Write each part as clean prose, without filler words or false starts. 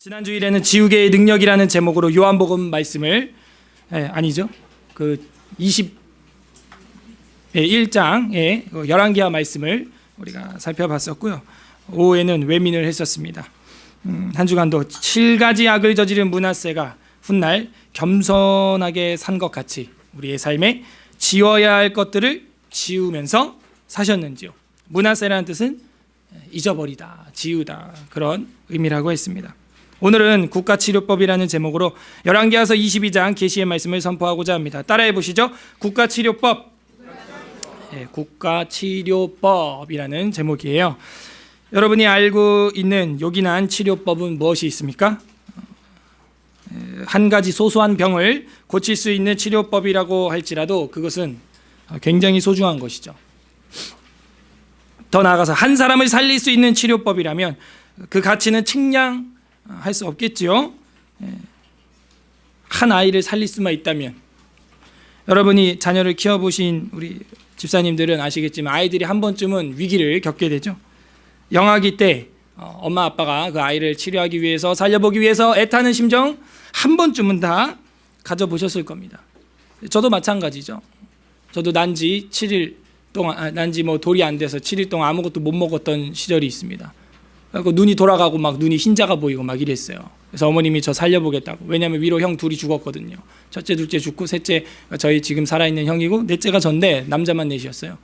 지난 주일에는 지우개의 능력이라는 제목으로 요한복음 말씀을 아니죠. 그 21장의 11개와 말씀을 우리가 살펴봤었고요. 오후에는 외민을 했었습니다. 한 주간도 7가지 악을 저지른 므낫세가 훗날 겸손하게 산 것 같이 우리의 삶에 지워야 할 것들을 지우면서 사셨는지요. 므낫세라는 뜻은 잊어버리다, 지우다, 그런 의미라고 했습니다. 오늘은 국가치료법이라는 제목으로 열왕기하서 22장 계시의 말씀을 선포하고자 합니다. 따라해 보시죠. 국가치료법. 국가치료법이라는 제목이에요. 여러분이 알고 있는 요긴한 치료법은 무엇이 있습니까? 한 가지 소소한 병을 고칠 수 있는 치료법이라고 할지라도 그것은 굉장히 소중한 것이죠. 더 나아가서 한 사람을 살릴 수 있는 치료법이라면 그 가치는 측량할 수 없겠지요. 한 아이를 살릴 수만 있다면, 여러분이 자녀를 키워보신 우리 집사님들은 아시겠지만 아이들이 한 번쯤은 위기를 겪게 되죠. 영아기 때 엄마 아빠가 그 아이를 치료하기 위해서, 살려보기 위해서 애타는 심정 한 번쯤은 다 가져보셨을 겁니다. 저도 마찬가지죠. 저도 난지 7일 동안, 난지 돌이 안 돼서 7일 동안 아무것도 못 먹었던 시절이 있습니다. 그래서 눈이 돌아가고 막 눈이 흰자가 보이고 막 이랬어요. 그래서 어머님이 저 살려보겠다고. 왜냐하면 위로 형 둘이 죽었거든요. 첫째, 둘째 죽고 셋째 저희 지금 살아있는 형이고 넷째가 전데 남자만 넷이었어요.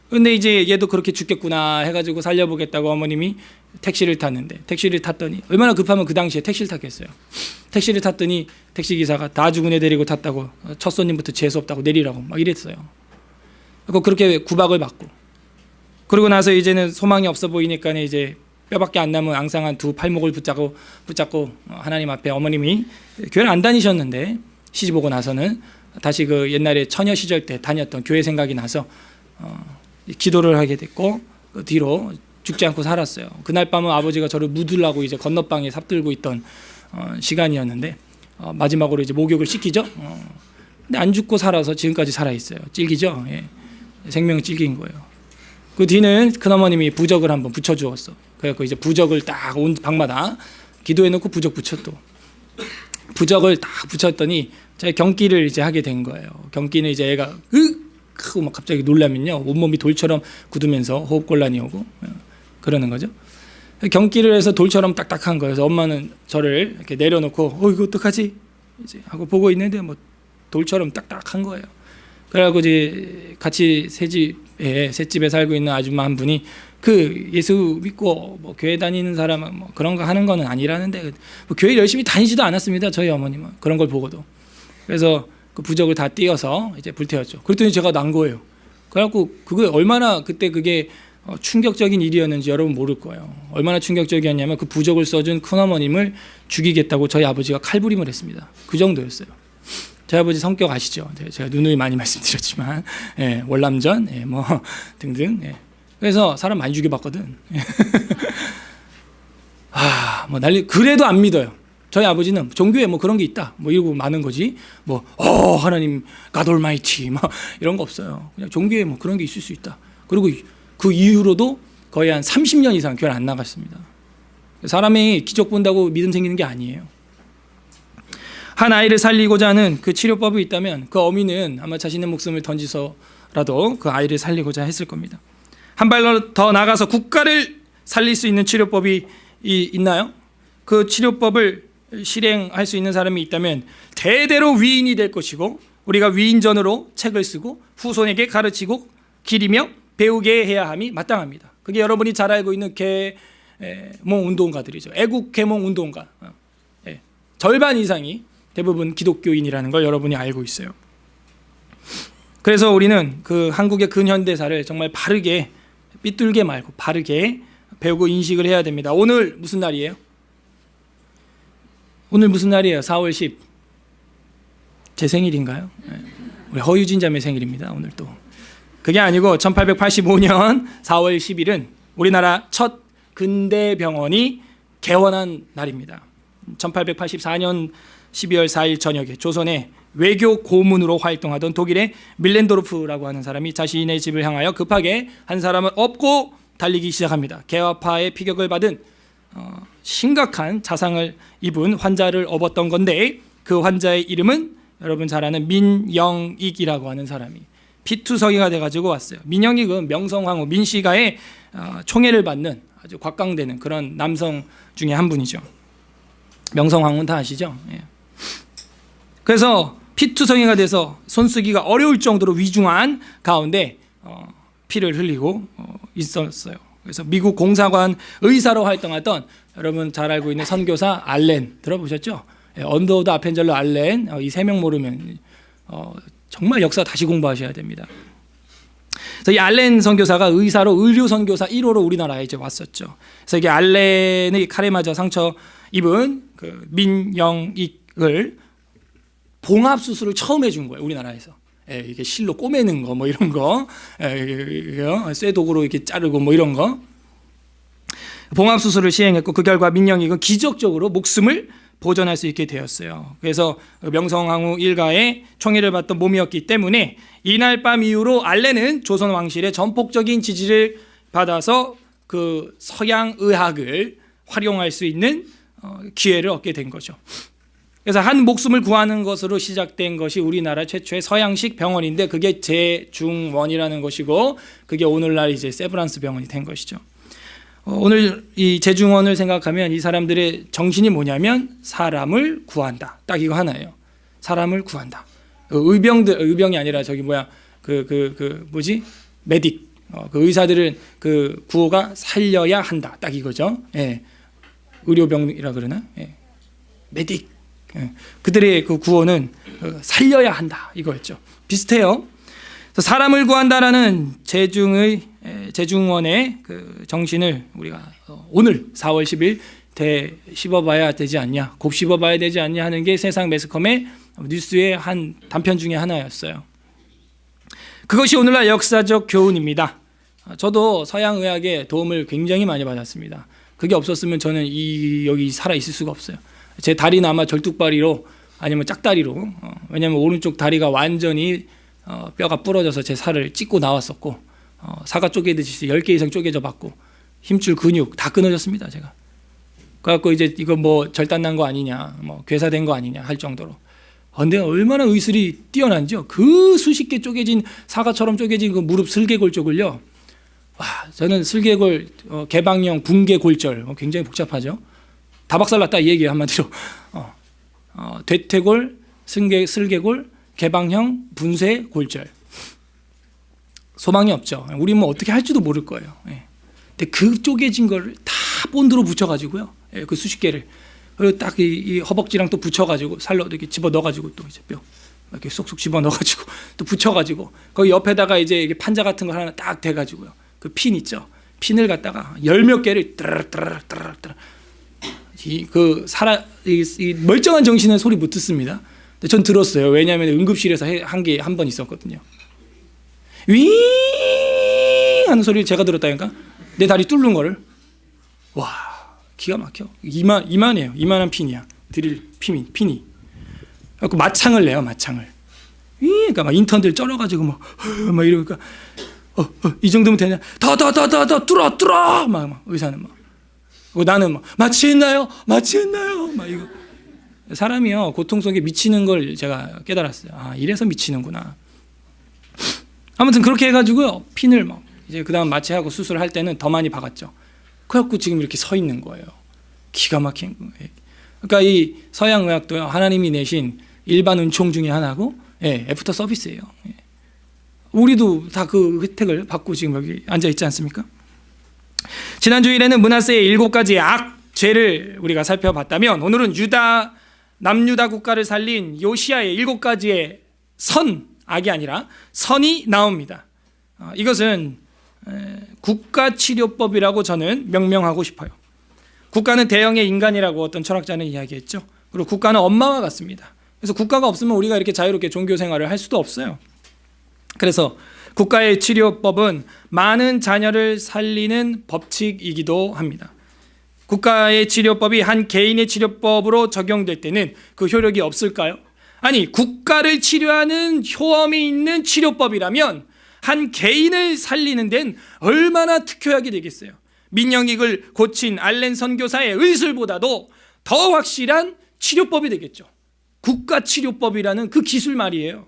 근데 이제 얘도 그렇게 죽겠구나 해가지고 살려보겠다고 어머님이 택시를 탔는데, 택시를 탔더니 얼마나 급하면 그 당시에 택시를 탔겠어요. 택시를 탔더니 택시기사가 다 죽은 애 데리고 탔다고, 첫 손님부터 재수없다고 내리라고 막 이랬어요. 그렇게 구박을 받고, 그러고 나서 이제는 소망이 없어 보이니까 이제 뼈밖에 안 남은 앙상한 두 팔목을 붙잡고 하나님 앞에, 어머님이 교회를 안 다니셨는데 시집 오고 나서는 다시 그 옛날에 처녀 시절 때 다녔던 교회 생각이 나서 기도를 하게 됐고, 그 뒤로 죽지 않고 살았어요. 그날 밤은 아버지가 저를 묻으려고 이제 건너방에 삽들고 있던 시간이었는데 마지막으로 이제 목욕을 시키죠. 근데 안 죽고 살아서 지금까지 살아 있어요. 찔기죠. 예. 생명이 찔긴 거예요. 그 뒤는 큰어머님이 부적을 한번 붙여주었어. 그래서 이제 부적을 딱 온 방마다 기도해놓고 부적 붙여, 또 부적을 딱 붙였더니 제가 경기를 이제 하게 된 거예요. 경기는 이제 애가 하고 막 갑자기 놀라면요, 온몸이 돌처럼 굳으면서 호흡곤란이 오고 그러는 거죠. 경기를 해서 돌처럼 딱딱한 거예요. 그래서 엄마는 저를 이렇게 내려놓고 이거 어떡하지? 이제 하고 보고 있는데 뭐 돌처럼 딱딱한 거예요. 그래가지고 이제 같이 셋집에 살고 있는 아줌마 한 분이 그 예수 믿고 뭐 교회 다니는 사람은 뭐 그런 거 하는 거는 아니라는데, 뭐 교회 열심히 다니지도 않았습니다. 저희 어머님은 그런 걸 보고도. 그래서 그 부적을 다 띄어서 이제 불태웠죠. 그랬더니 제가 난 거예요. 그래갖고 그게 얼마나 그때 그게 충격적인 일이었는지 여러분 모를 거예요. 얼마나 충격적이었냐면 그 부적을 써준 큰어머님을 죽이겠다고 저희 아버지가 칼부림을 했습니다. 그 정도였어요. 저희 아버지 성격 아시죠? 제가 누누이 많이 말씀드렸지만, 월남전, 뭐 등등. 그래서 사람 많이 죽여봤거든. 뭐 난리. 그래도 안 믿어요. 저희 아버지는 종교에 뭐 그런 게 있다, 뭐 이러고 마는 거지. 뭐 하나님 God Almighty 막 이런 거 없어요. 그냥 종교에 뭐 그런 게 있을 수 있다. 그리고 그 이후로도 거의 한 30년 이상 교회를 안 나갔습니다. 사람이 기적 본다고 믿음 생기는 게 아니에요. 한 아이를 살리고자 하는 그 치료법이 있다면 그 어미는 아마 자신의 목숨을 던지서라도 그 아이를 살리고자 했을 겁니다. 한 발 더 나가서 국가를 살릴 수 있는 치료법이 있나요? 그 치료법을 실행할 수 있는 사람이 있다면 대대로 위인이 될 것이고, 우리가 위인전으로 책을 쓰고 후손에게 가르치고 기리며 배우게 해야 함이 마땅합니다. 그게 여러분이 잘 알고 있는 계몽 운동가들이죠. 애국 계몽 운동가. 절반 이상이 대부분 기독교인이라는 걸 여러분이 알고 있어요. 그래서 우리는 그 한국의 근현대사를 정말 바르게, 삐뚤게 말고 바르게 배우고 인식을 해야 됩니다. 오늘 무슨 날이에요? 오늘 무슨 날이에요? 4월 10. 제 생일인가요? 우리 허유진 자매 생일입니다. 오늘 또. 그게 아니고 1885년 4월 10일은 우리나라 첫 근대병원이 개원한 날입니다. 1884년 12월 4일 저녁에 조선의 외교 고문으로 활동하던 독일의 밀렌도르프라고 하는 사람이 자신의 집을 향하여 급하게 한 사람을 업고 달리기 시작합니다. 개화파의 피격을 받은 심각한 자상을 입은 환자를 업었던 건데 그 환자의 이름은 여러분 잘 아는 민영익이라고 하는 사람이 피투성이가 돼가지고 왔어요. 민영익은 명성황후 민씨가의 총애를 받는 아주 곽강되는 그런 남성 중에 한 분이죠. 명성황후는 다 아시죠? 예. 그래서 피투성이가 돼서 손쓰기가 어려울 정도로 위중한 가운데 피를 흘리고 있었어요. 그래서 미국 공사관 의사로 활동하던 여러분 잘 알고 있는 선교사 알렌 들어보셨죠? 언더 오브 아펜젤러 알렌, 이 세 명 모르면 정말 역사 다시 공부하셔야 됩니다. 그래서 이 알렌 선교사가 의사로 의료 선교사 1호로 우리나라에 이제 왔었죠. 그래서 이게 알렌의 칼에 맞아 상처 입은 그 민영익을 봉합 수술을 처음 해준 거예요, 우리나라에서. 이게 실로 꼬매는 거 뭐 이런 거, 쇠도구로 이렇게 자르고 뭐 이런 거. 봉합 수술을 시행했고 그 결과 민영익은 기적적으로 목숨을 보존할 수 있게 되었어요. 그래서 명성황후 일가의 총애를 받던 몸이었기 때문에 이날 밤 이후로 알렌은 조선 왕실의 전폭적인 지지를 받아서 그 서양 의학을 활용할 수 있는 기회를 얻게 된 거죠. 그래서 한 목숨을 구하는 것으로 시작된 것이 우리나라 최초의 서양식 병원인데 그게 제중원이라는 것이고 그게 오늘날 이제 세브란스 병원이 된 것이죠. 오늘 이 제중원을 생각하면 이 사람들의 정신이 뭐냐면 사람을 구한다. 딱 이거 하나예요. 사람을 구한다. 의병이 아니라 저기 뭐야 뭐지 메딕. 그 의사들은 그 구호가 살려야 한다. 딱 이거죠. 예. 의료병이라 그러나? 예. 메딕. 예. 그들의 그 구호는 살려야 한다. 이거였죠. 비슷해요. 사람을 구한다라는 제중원의 그 정신을 우리가 오늘 4월 10일 씹어봐야 되지 않냐, 곱씹어봐야 되지 않냐 하는 게 세상 매스컴의 뉴스의 한 단편 중에 하나였어요. 그것이 오늘날 역사적 교훈입니다. 저도 서양 의학의 도움을 굉장히 많이 받았습니다. 그게 없었으면 저는 여기 살아 있을 수가 없어요. 제 다리는 아마 절뚝발이로 아니면 짝다리로, 왜냐하면 오른쪽 다리가 완전히 뼈가 부러져서 제 살을 찢고 나왔었고 사과 쪼개듯이 10개 이상 쪼개져 봤고 힘줄 근육 다 끊어졌습니다. 제가 그래갖고 이제 이거 뭐 절단난 거 아니냐, 뭐 괴사된 거 아니냐 할 정도로. 근데 얼마나 의술이 뛰어난지요. 그 수십 개 쪼개진 사과처럼 쪼개진 그 무릎 슬개골 쪽을요. 와, 저는 슬개골 개방형 붕괴 골절 굉장히 복잡하죠. 다 박살났다 이 얘기예요 한마디로. 대퇴골, 슬개골, 개방형 분쇄 골절. 소망이 없죠. 우리 뭐 어떻게 할지도 모를 거예요. 근데 그 쪼개진 걸 다 본드로 붙여가지고요. 그 수십 개를 그리고 딱 이 허벅지랑 또 붙여가지고 살로 이렇게 집어 넣어가지고 또 이제 뼈 이렇게 쏙쏙 집어 넣어가지고 또 붙여가지고 거기 옆에다가 이제 이게 판자 같은 거 하나 딱 대가지고요. 그 핀 있죠. 핀을 갖다가 10몇 개를 따라따라따라 이 멀쩡한 정신은 소리 못 듣습니다. 근데 전 들었어요. 왜냐하면 응급실에서 한 번 있었거든요. 윙 하는 소리를 제가 들었다니까. 내 다리 뚫는 거를. 와, 기가 막혀. 이만해요. 이만한 핀이야. 드릴 핀이. 그래서 마창을 내요. 마창을. 그러니까 막 인턴들 쩔어가지고 막 이러니까 이 정도면 되냐? 더 뚫어. 막 의사는 막. 나는 막 마취했나요? 막 이거. 사람이요 고통 속에 미치는 걸 제가 깨달았어요. 아, 이래서 미치는구나. 아무튼 그렇게 해가지고요 핀을 막 이제 그다음 마취하고 수술할 때는 더 많이 박았죠. 그래갖고 지금 이렇게 서 있는 거예요. 기가 막힌 거예요. 그러니까 이 서양 의학도요 하나님이 내신 일반 은총 중에 하나고, 애프터 서비스예요. 우리도 다 그 혜택을 받고 지금 여기 앉아 있지 않습니까? 지난 주일에는 므낫세의 7가지의 죄를 우리가 살펴봤다면 오늘은 남유다 국가를 살린 요시야의 7가지의 악이 아니라 선이 나옵니다. 이것은 국가치료법이라고 저는 명명하고 싶어요. 국가는 대형의 인간이라고 어떤 철학자는 이야기했죠. 그리고 국가는 엄마와 같습니다. 그래서 국가가 없으면 우리가 이렇게 자유롭게 종교 생활을 할 수도 없어요. 그래서 국가의 치료법은 많은 자녀를 살리는 법칙이기도 합니다. 국가의 치료법이 한 개인의 치료법으로 적용될 때는 그 효력이 없을까요? 아니, 국가를 치료하는 효험이 있는 치료법이라면 한 개인을 살리는 데는 얼마나 특효약이 되겠어요. 민영익을 고친 알렌 선교사의 의술보다도 더 확실한 치료법이 되겠죠. 국가치료법이라는 그 기술 말이에요.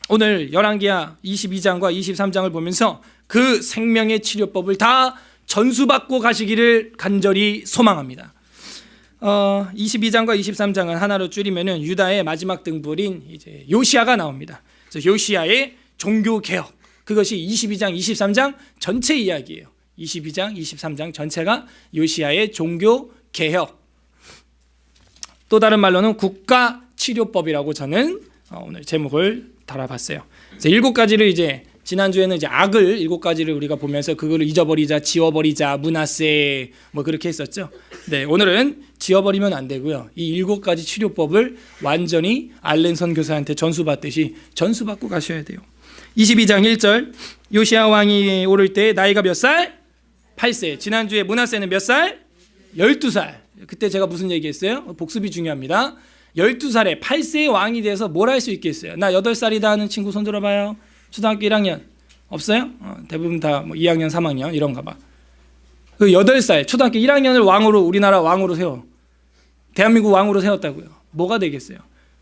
오늘 열왕기하 22장과 23장을 보면서 그 생명의 치료법을 다 전수받고 가시기를 간절히 소망합니다. 22장과 23장은 하나로 줄이면은 유다의 마지막 등불인 이제 요시야가 나옵니다. 그래서 요시야의 종교 개혁, 그것이 22장, 23장 전체 이야기예요. 22장, 23장 전체가 요시야의 종교 개혁. 또 다른 말로는 국가 치료법이라고 저는 오늘 제목을 달아봤어요. 그래서 7가지를 이제 지난주에는 이제 악을 7가지를 우리가 보면서 그거를 잊어버리자, 지워버리자, 므낫세 뭐 그렇게 했었죠. 네, 오늘은 지워버리면 안 되고요. 이 7가지 치료법을 완전히 알렌 선교사한테 전수받듯이 전수받고 가셔야 돼요. 22장 1절, 요시야 왕이 오를 때 나이가 몇 살? 8세. 지난주에 므낫세는 몇 살? 12살. 그때 제가 무슨 얘기했어요? 복습이 중요합니다. 12살에 8세의 왕이 돼서 뭘 할 수 있겠어요? 나 8살이다 하는 친구 손 들어봐요. 초등학교 1학년 없어요? 대부분 다 뭐 2학년, 3학년 이런가 봐. 그 8살 초등학교 1학년을 왕으로, 우리나라 왕으로 세워. 대한민국 왕으로 세웠다고요. 뭐가 되겠어요?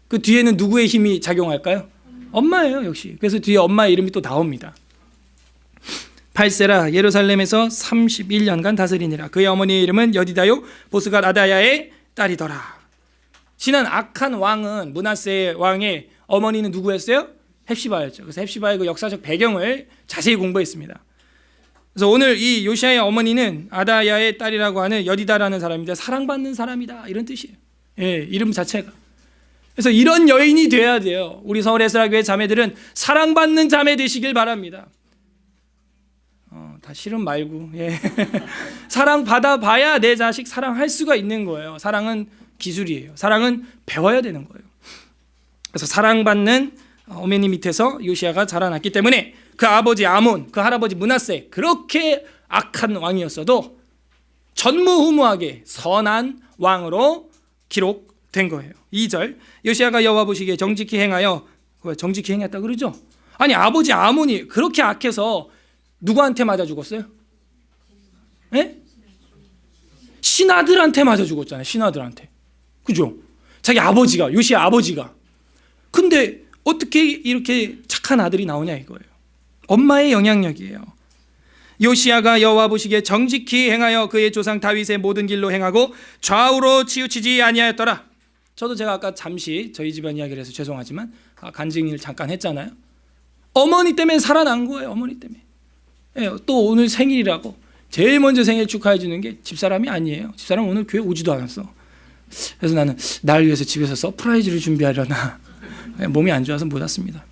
그 뒤에는 누구의 힘이 작용할까요? 엄마예요, 역시. 그래서 뒤에 엄마의 이름이 또 나옵니다. 8세라 예루살렘에서 31년간 다스리니라. 그의 어머니의 이름은 여디다요 보스갓 아다야의 딸이더라. 지난 악한 왕은, 므낫세 왕의 어머니는 누구였어요? 헵시바였죠. 그래서 헵시바의 그 역사적 배경을 자세히 공부했습니다. 그래서 오늘 이 요시야의 어머니는 아다야의 딸이라고 하는 여디다라는 사람인데 사랑받는 사람이다 이런 뜻이에요. 예, 이름 자체가. 그래서 이런 여인이 돼야 돼요. 우리 서울 에스라교회 자매들은 사랑받는 자매 되시길 바랍니다. 다 싫음 말고, 예. 사랑 받아봐야 내 자식 사랑할 수가 있는 거예요. 사랑은 기술이에요. 사랑은 배워야 되는 거예요. 그래서 사랑받는 어머니 밑에서 요시야가 자라났기 때문에 그 아버지 아몬, 그 할아버지 므낫세 그렇게 악한 왕이었어도 전무후무하게 선한 왕으로 기록된 거예요. 2절, 요시야가 여호와 보시기에 정직히 행하여, 정직히 행했다 그러죠? 아니 아버지 아몬이 그렇게 악해서 누구한테 맞아 죽었어요? 예? 신하들한테 맞아 죽었잖아요. 신하들한테. 그죠? 자기 아버지가, 요시야 아버지가. 근데 어떻게 이렇게 착한 아들이 나오냐 이거예요. 엄마의 영향력이에요. 요시야가 여호와 보시기에 정직히 행하여 그의 조상 다윗의 모든 길로 행하고 좌우로 치우치지 아니하였더라. 저도 제가 아까 잠시 저희 집안 이야기를 해서 죄송하지만 간증을 잠깐 했잖아요. 어머니 때문에 살아난 거예요. 어머니 때문에. 예, 또 오늘 생일이라고 제일 먼저 생일 축하해 주는 게 집사람이 아니에요. 집사람 오늘 교회 오지도 않았어. 그래서 나는 날 위해서 집에서 서프라이즈를 준비하려나 몸이 안 좋아서 못 왔습니다.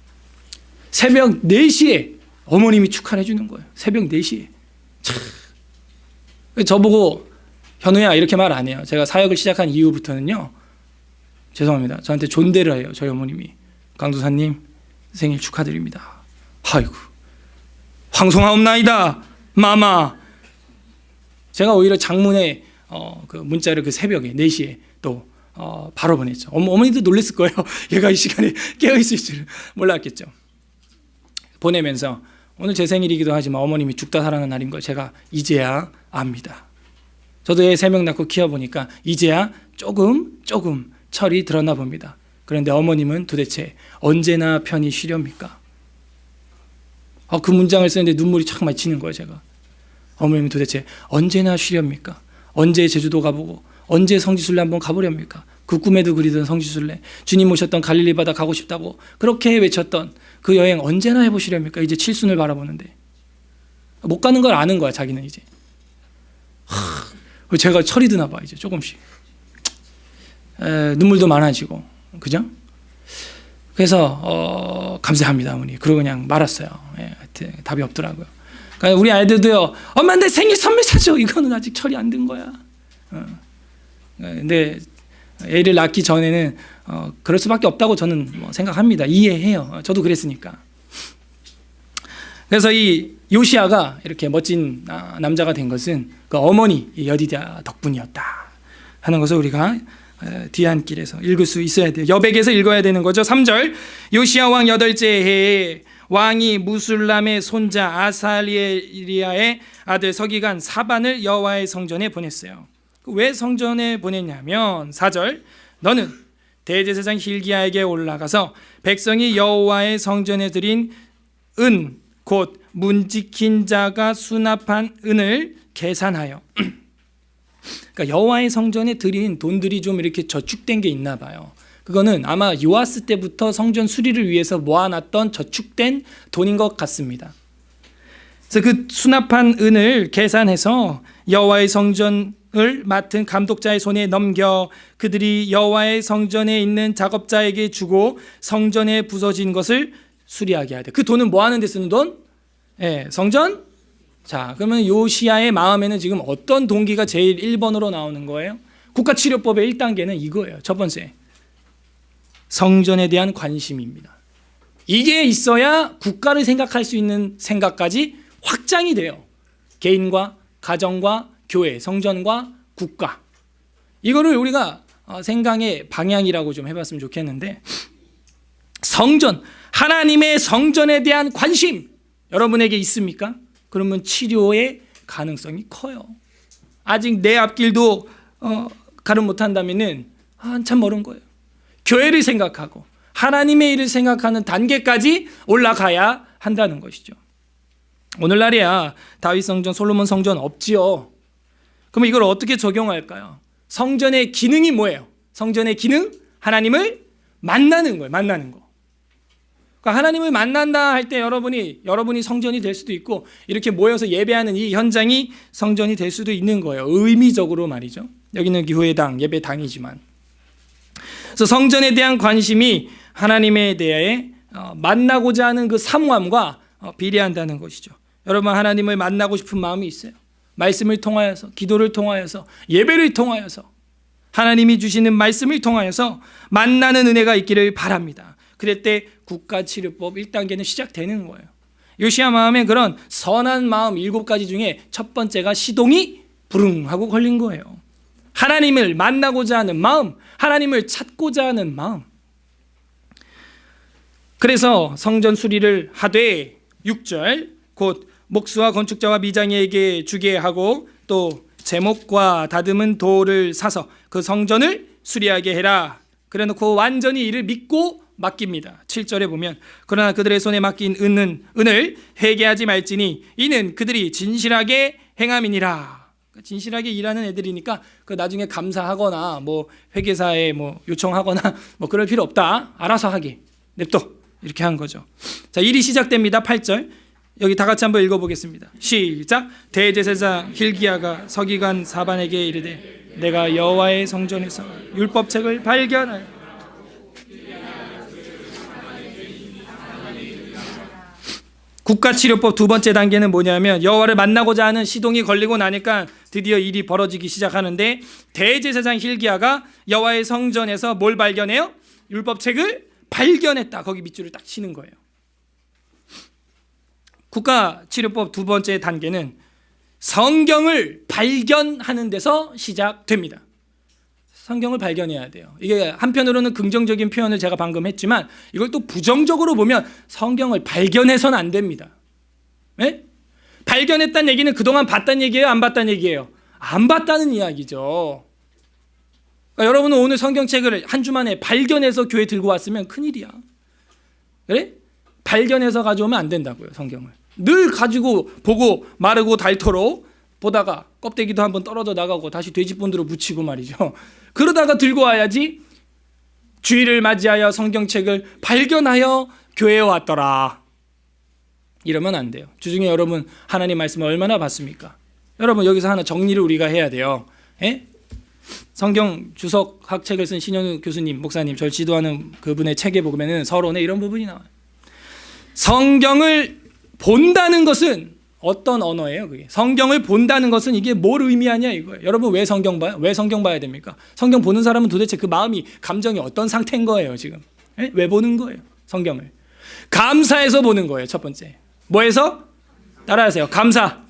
새벽 4시에 어머님이 축하를 해주는 거예요. 새벽 4시에. 저보고 현우야 이렇게 말 안 해요. 제가 사역을 시작한 이후부터는요. 죄송합니다. 저한테 존대를 해요. 저희 어머님이. 강도사님 생일 축하드립니다. 아이고 황송하옵나이다 마마. 제가 오히려 장문에 그 문자를 그 새벽에 4시에 또 바로 보냈죠. 어머니도 놀랬을 거예요. 얘가 이 시간에 깨어있을 줄 몰랐겠죠. 보내면서 오늘 제 생일이기도 하지만 어머님이 죽다 살아난 날인 걸 제가 이제야 압니다. 저도 애 3명 낳고 키워보니까 이제야 조금 철이 들었나 봅니다. 그런데 어머님은 도대체 언제나 편히 쉬렵니까? 그 문장을 쓰는데 눈물이 참 많이 치는 거예요. 제가. 어머님은 도대체 언제나 쉬렵니까? 언제 제주도 가보고 언제 성지순례 한번 가보렵니까? 그 꿈에도 그리던 성지순례, 주님 모셨던 갈릴리 바다 가고 싶다고 그렇게 외쳤던 그 여행 언제나 해보시렵니까? 이제 칠순을 바라보는데 못 가는 걸 아는 거야. 자기는 이제. 제가 철이 드나 봐. 이제 조금씩 눈물도 많아지고, 그죠? 그래서 감사합니다 어머니. 그러고 그냥 말았어요. 하여튼 답이 없더라고요. 그러니까 우리 아이들도요, 엄마 내 생일 선물 사줘. 이거는 아직 철이 안 든 거야. 근데 애를 낳기 전에는 그럴 수밖에 없다고 저는 생각합니다. 이해해요. 저도 그랬으니까. 그래서 이 요시야가 이렇게 멋진 남자가 된 것은 그 어머니 여디다 덕분이었다 하는 것을 우리가 뒤안길에서 읽을 수 있어야 돼요. 여백에서 읽어야 되는 거죠. 3절, 요시야 왕 8째 해에 왕이 무술람의 손자 아살리아의 아들 서기관 사반을 여호와의 성전에 보냈어요. 왜 성전에 보냈냐면 4절, 너는 대제사장 힐기야에게 올라가서 백성이 여호와의 성전에 드린 은 곧 문지킨 자가 수납한 은을 계산하여 그러니까 여호와의 성전에 드린 돈들이 좀 이렇게 저축된 게 있나 봐요. 그거는 아마 요아스 때부터 성전 수리를 위해서 모아놨던 저축된 돈인 것 같습니다. 그래서 그 수납한 은을 계산해서 여호와의 성전을 맡은 감독자의 손에 넘겨 그들이 여호와의 성전에 있는 작업자에게 주고 성전에 부서진 것을 수리하게 해야 돼. 그 돈은 뭐 하는 데 쓰는 돈? 성전? 자, 그러면 요시야의 마음에는 지금 어떤 동기가 제일 1번으로 나오는 거예요? 국가치료법의 1단계는 이거예요. 첫 번째, 성전에 대한 관심입니다. 이게 있어야 국가를 생각할 수 있는 생각까지 확장이 돼요. 개인과 가정과 교회, 성전과 국가. 이거를 우리가 생각의 방향이라고 좀 해봤으면 좋겠는데, 성전, 하나님의 성전에 대한 관심 여러분에게 있습니까? 그러면 치료의 가능성이 커요. 아직 내 앞길도 가름 못한다면은 한참 멀은 거예요. 교회를 생각하고 하나님의 일을 생각하는 단계까지 올라가야 한다는 것이죠. 오늘날이야 다윗 성전, 솔로몬 성전 없지요. 그럼 이걸 어떻게 적용할까요? 성전의 기능이 뭐예요? 성전의 기능? 하나님을 만나는 거예요. 만나는 거. 그러니까 하나님을 만난다 할 때 여러분이 성전이 될 수도 있고, 이렇게 모여서 예배하는 이 현장이 성전이 될 수도 있는 거예요. 의미적으로 말이죠. 여기는 교회당, 예배당이지만. 그래서 성전에 대한 관심이 하나님에 대해 만나고자 하는 그 사모함과 비례한다는 것이죠. 여러분, 하나님을 만나고 싶은 마음이 있어요? 말씀을 통하여서, 기도를 통하여서, 예배를 통하여서, 하나님이 주시는 말씀을 통하여서 만나는 은혜가 있기를 바랍니다. 그럴 때 국가치료법 1단계는 시작되는 거예요. 요시야 마음에 그런 선한 마음 7가지 중에 첫 번째가 시동이 부릉 하고 걸린 거예요. 하나님을 만나고자 하는 마음, 하나님을 찾고자 하는 마음. 그래서 성전 수리를 하되 6절, 곧 목수와 건축자와 미장에게 주게 하고 또 제목과 다듬은 돌을 사서 그 성전을 수리하게 해라. 그래놓고 완전히 이를 믿고 맡깁니다. 7절에 보면 그러나 그들의 손에 맡긴 은을 회개하지 말지니 이는 그들이 진실하게 행함이니라. 진실하게 일하는 애들이니까 그 나중에 감사하거나 뭐 회계사에 뭐 요청하거나 뭐 그럴 필요 없다. 알아서 하게 냅둬. 이렇게 한 거죠. 자, 일이 시작됩니다. 8절. 여기 다 같이 한번 읽어보겠습니다. 시작. 대제사장 힐기야가 서기관 사반에게 이르되 내가 여호와의 성전에서 율법책을 발견하여 국가치료법 두 번째 단계는 뭐냐면 여호와를 만나고자 하는 시동이 걸리고 나니까 드디어 일이 벌어지기 시작하는데, 대제사장 힐기야가 여호와의 성전에서 뭘 발견해요? 율법책을 발견했다. 거기 밑줄을 딱 치는 거예요. 국가치료법 두 번째 단계는 성경을 발견하는 데서 시작됩니다. 성경을 발견해야 돼요. 이게 한편으로는 긍정적인 표현을 제가 방금 했지만 이걸 또 부정적으로 보면 성경을 발견해서는 안 됩니다. 네? 발견했다는 얘기는 그동안 봤다는 얘기예요? 안 봤다는 얘기예요? 안 봤다는 이야기죠. 그러니까 여러분은 오늘 성경책을 한 주 만에 발견해서 교회 들고 왔으면 큰일이야. 그래? 발견해서 가져오면 안 된다고요. 성경을 늘 가지고 보고 마르고 닳도록 보다가 껍데기도 한번 떨어져 나가고 다시 돼지본드로 묻히고 말이죠. 그러다가 들고 와야지. 주일을 맞이하여 성경책을 발견하여 교회에 왔더라. 이러면 안 돼요. 주중에 여러분 하나님 말씀을 얼마나 봤습니까? 여러분 여기서 하나 정리를 우리가 해야 돼요. 에? 성경 주석학 책을 쓴 신현우 교수님, 목사님, 저를 지도하는 그분의 책에 보면은 서론에 이런 부분이 나와요. 성경을 본다는 것은 어떤 언어예요? 그게 성경을 본다는 것은 이게 뭘 의미하냐 이거예요. 여러분 왜 성경 봐요? 왜 성경 봐야 됩니까? 성경 보는 사람은 도대체 그 마음이, 감정이 어떤 상태인 거예요 지금? 에? 왜 보는 거예요? 성경을 감사해서 보는 거예요. 첫 번째 뭐해서? 따라하세요. 감사.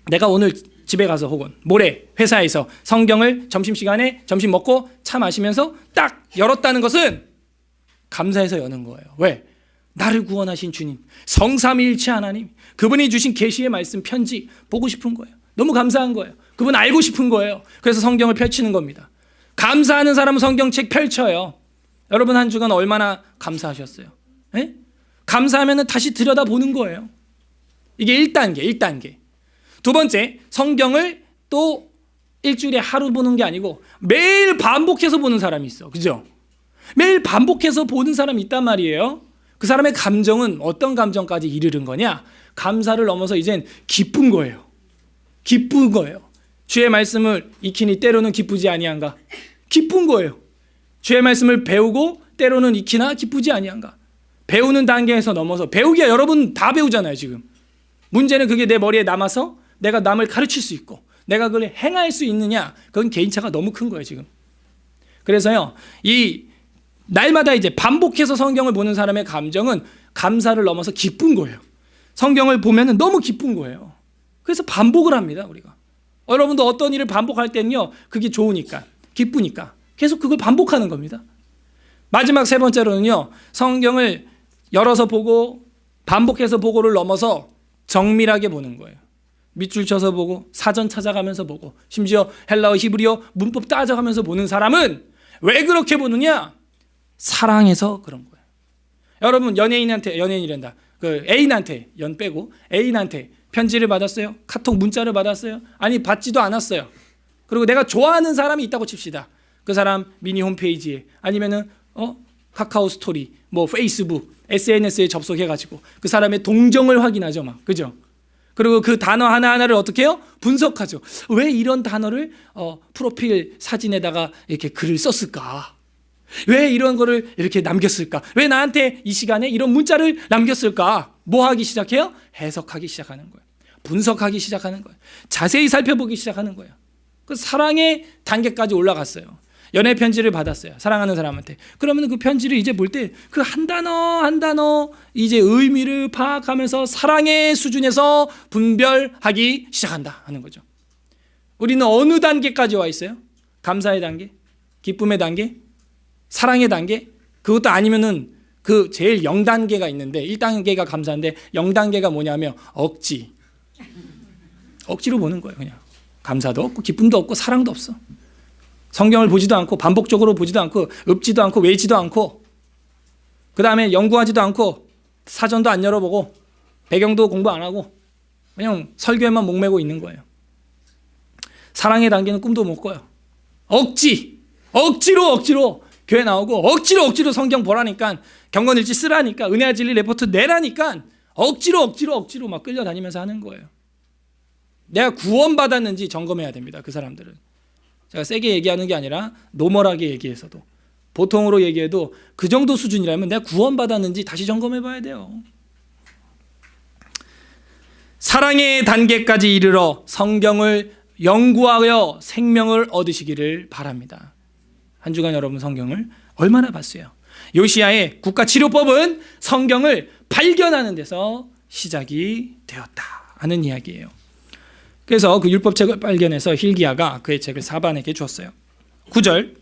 내가 오늘 집에 가서 혹은 모레 회사에서 성경을 점심시간에 점심 먹고 차 마시면서 딱 열었다는 것은 감사해서 여는 거예요. 왜? 나를 구원하신 주님, 성삼위일체 하나님, 그분이 주신 계시의 말씀 편지 보고 싶은 거예요. 너무 감사한 거예요. 그분 알고 싶은 거예요. 그래서 성경을 펼치는 겁니다. 감사하는 사람은 성경책 펼쳐요. 여러분 한 주간 얼마나 감사하셨어요? 에? 감사하면 다시 들여다보는 거예요. 이게 1단계. 두 번째, 성경을 또 일주일에 하루 보는 게 아니고 매일 반복해서 보는 사람이 있어. 그죠? 매일 반복해서 보는 사람이 있단 말이에요. 그 사람의 감정은 어떤 감정까지 이르는 거냐? 감사를 넘어서 이젠 기쁜 거예요. 기쁜 거예요. 주의 말씀을 익히니 때로는 기쁘지 아니한가? 기쁜 거예요. 주의 말씀을 배우고 때로는 익히나 기쁘지 아니한가? 배우는 단계에서 넘어서, 배우기야 여러분 다 배우잖아요 지금. 문제는 그게 내 머리에 남아서 내가 남을 가르칠 수 있고 내가 그걸 행할 수 있느냐, 그건 개인차가 너무 큰 거예요 지금. 그래서요, 이 날마다 이제 반복해서 성경을 보는 사람의 감정은 감사를 넘어서 기쁜 거예요. 성경을 보면은 너무 기쁜 거예요. 그래서 반복을 합니다 우리가. 여러분도 어떤 일을 반복할 때는요, 그게 좋으니까, 기쁘니까 계속 그걸 반복하는 겁니다. 마지막 세 번째로는요, 성경을 열어서 보고 반복해서 보고를 넘어서 정밀하게 보는 거예요. 밑줄 쳐서 보고, 사전 찾아가면서 보고, 심지어 헬라어, 히브리어 문법 따져가면서 보는 사람은 왜 그렇게 보느냐? 사랑해서 그런 거예요. 여러분 연예인이란다. 그 애인한테, 연 빼고 애인한테 편지를 받았어요? 카톡 문자를 받았어요? 아니 받지도 않았어요. 그리고 내가 좋아하는 사람이 있다고 칩시다. 그 사람 미니 홈페이지에 아니면은 카카오 스토리, 뭐 페이스북, SNS에 접속해가지고 그 사람의 동정을 확인하죠, 막. 그죠? 그리고 그 단어 하나하나를 어떻게 해요? 분석하죠. 왜 이런 단어를 프로필 사진에다가 이렇게 글을 썼을까? 왜 이런 거를 이렇게 남겼을까? 왜 나한테 이 시간에 이런 문자를 남겼을까? 뭐 하기 시작해요? 해석하기 시작하는 거예요. 분석하기 시작하는 거예요. 자세히 살펴보기 시작하는 거예요. 그 사랑의 단계까지 올라갔어요. 연애 편지를 받았어요. 사랑하는 사람한테. 그러면 그 편지를 이제 볼 때 그 한 단어 한 단어 이제 의미를 파악하면서 사랑의 수준에서 분별하기 시작한다 하는 거죠. 우리는 어느 단계까지 와 있어요? 감사의 단계? 기쁨의 단계? 사랑의 단계? 그것도 아니면은 그 제일 0단계가 있는데 1단계가 감사인데 0단계가 뭐냐면 억지로 보는 거예요. 그냥 감사도 없고 기쁨도 없고 사랑도 없어. 성경을 보지도 않고 반복적으로 보지도 않고 읊지도 않고 외지도 않고 그 다음에 연구하지도 않고 사전도 안 열어보고 배경도 공부 안 하고 그냥 설교에만 목매고 있는 거예요. 사랑의 단계는 꿈도 못 꿔요. 억지로 교회 나오고 억지로 성경 보라니까, 경건일지 쓰라니까, 은혜와 진리 레포트 내라니까 억지로 막 끌려다니면서 하는 거예요. 내가 구원받았는지 점검해야 됩니다. 그 사람들은. 제가 세게 얘기하는 게 아니라 노멀하게 얘기해서도, 보통으로 얘기해도 그 정도 수준이라면 내가 구원받았는지 다시 점검해 봐야 돼요. 사랑의 단계까지 이르러 성경을 연구하여 생명을 얻으시기를 바랍니다. 한 주간 여러분 성경을 얼마나 봤어요? 요시야의 국가치료법은 성경을 발견하는 데서 시작이 되었다 하는 이야기예요. 그래서 그 율법책을 발견해서 hil기야가 그의 책을 사반에게 줬어요. 9절,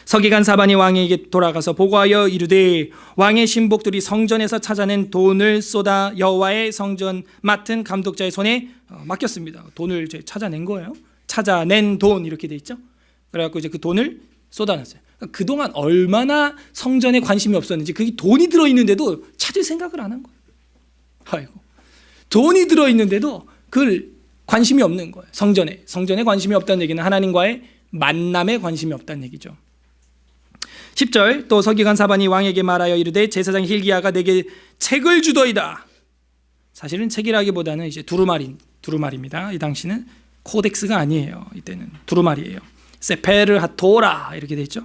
서기관 사반이 왕에게 돌아가서 보고하여 이르되 왕의 신복들이 성전에서 찾아낸 돈을 쏟아 여호와의 성전 맡은 감독자의 손에 맡겼습니다. 돈을 이제 찾아낸 거예요. 찾아낸 돈 이렇게 돼 있죠. 그래갖고 이제 그 돈을 쏟아놨어요. 그러니까 그동안 얼마나 성전에 관심이 없었는지, 그게 돈이 들어있는데도 찾을 생각을 안 한 거예요. 아이고, 돈이 들어있는데도 그걸 관심이 없는 거예요. 성전에 관심이 없다는 얘기는 하나님과의 만남에 관심이 없다는 얘기죠. 10절, 또 서기관 사반이 왕에게 말하여 이르되 제사장 hil기야가 내게 책을 주더이다. 사실은 책이라기보다는 이제 두루마리입니다. 이 당시는 코덱스가 아니에요. 이때는 두루마리예요. 세페르 하토라 이렇게 돼 있죠.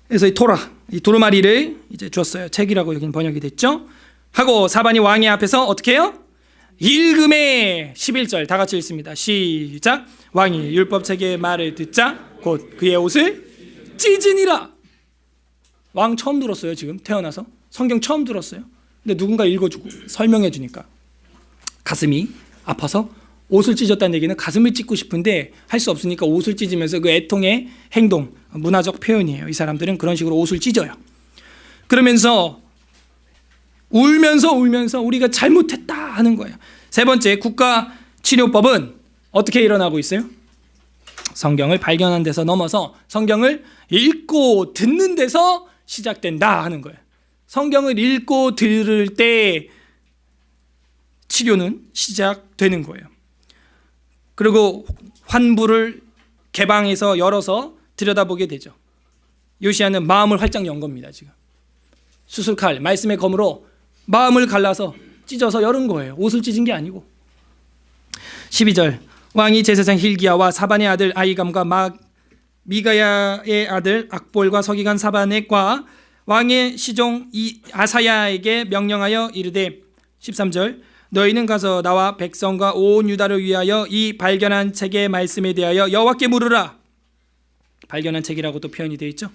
그래서 이 두루마리를 이제 줬어요. 책이라고 여기는 번역이 됐죠. 하고 사반이 왕의 앞에서 어떻게 해요? 읽음에 11절 다 같이 읽습니다. 시작. 왕이 율법책의 말을 듣자 곧 그의 옷을 찢으니라. 왕 처음 들었어요. 지금 태어나서 성경 처음 들었어요. 근데 누군가 읽어주고 설명해 주니까 가슴이 아파서 옷을 찢었다는 얘기는 가슴을 찢고 싶은데 할 수 없으니까 옷을 찢으면서 그 애통의 행동, 문화적 표현이에요. 이 사람들은 그런 식으로 옷을 찢어요. 그러면서 울면서 우리가 잘못했다 하는 거예요. 세 번째, 국가치료법은 어떻게 일어나고 있어요? 성경을 발견한 데서 넘어서 성경을 읽고 듣는 데서 시작된다 하는 거예요. 성경을 읽고 들을 때 치료는 시작되는 거예요. 그리고 환부를 개방해서 열어서 들여다보게 되죠. 요시야는 마음을 활짝 연 겁니다. 지금 수술칼, 말씀의 검으로 마음을 갈라서 찢어서 열은 거예요. 옷을 찢은 게 아니고. 12절, 왕이 제사장 힐기야와 사반의 아들 아이감과 미가야의 아들 악볼과 서기관 사반과 왕의 시종 아사야에게 명령하여 이르되 13절, 너희는 가서 나와 백성과 온 유다를 위하여 이 발견한 책의 말씀에 대하여 여호와께 물으라. 발견한 책이라고 또 표현이 되어 있죠.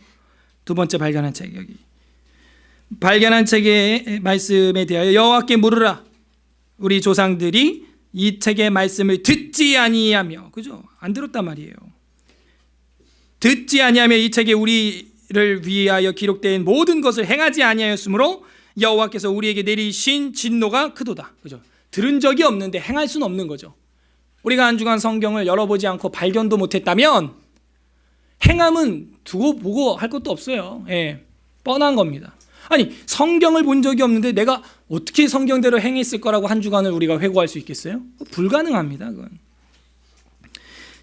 두 번째 발견한 책, 여기 발견한 책의 말씀에 대하여 여호와께 물으라. 우리 조상들이 이 책의 말씀을 듣지 아니하며, 그죠? 안 들었단 말이에요. 듣지 아니하며 이 책에 우리를 위하여 기록된 모든 것을 행하지 아니하였으므로 여호와께서 우리에게 내리신 진노가 크도다. 그죠? 들은 적이 없는데 행할 수는 없는 거죠. 우리가 한 주간 성경을 열어보지 않고 발견도 못했다면 행함은 두고 보고 할 것도 없어요. 예, 뻔한 겁니다. 아니, 성경을 본 적이 없는데 내가 어떻게 성경대로 행했을 거라고 한 주간을 우리가 회고할 수 있겠어요? 불가능합니다. 그건.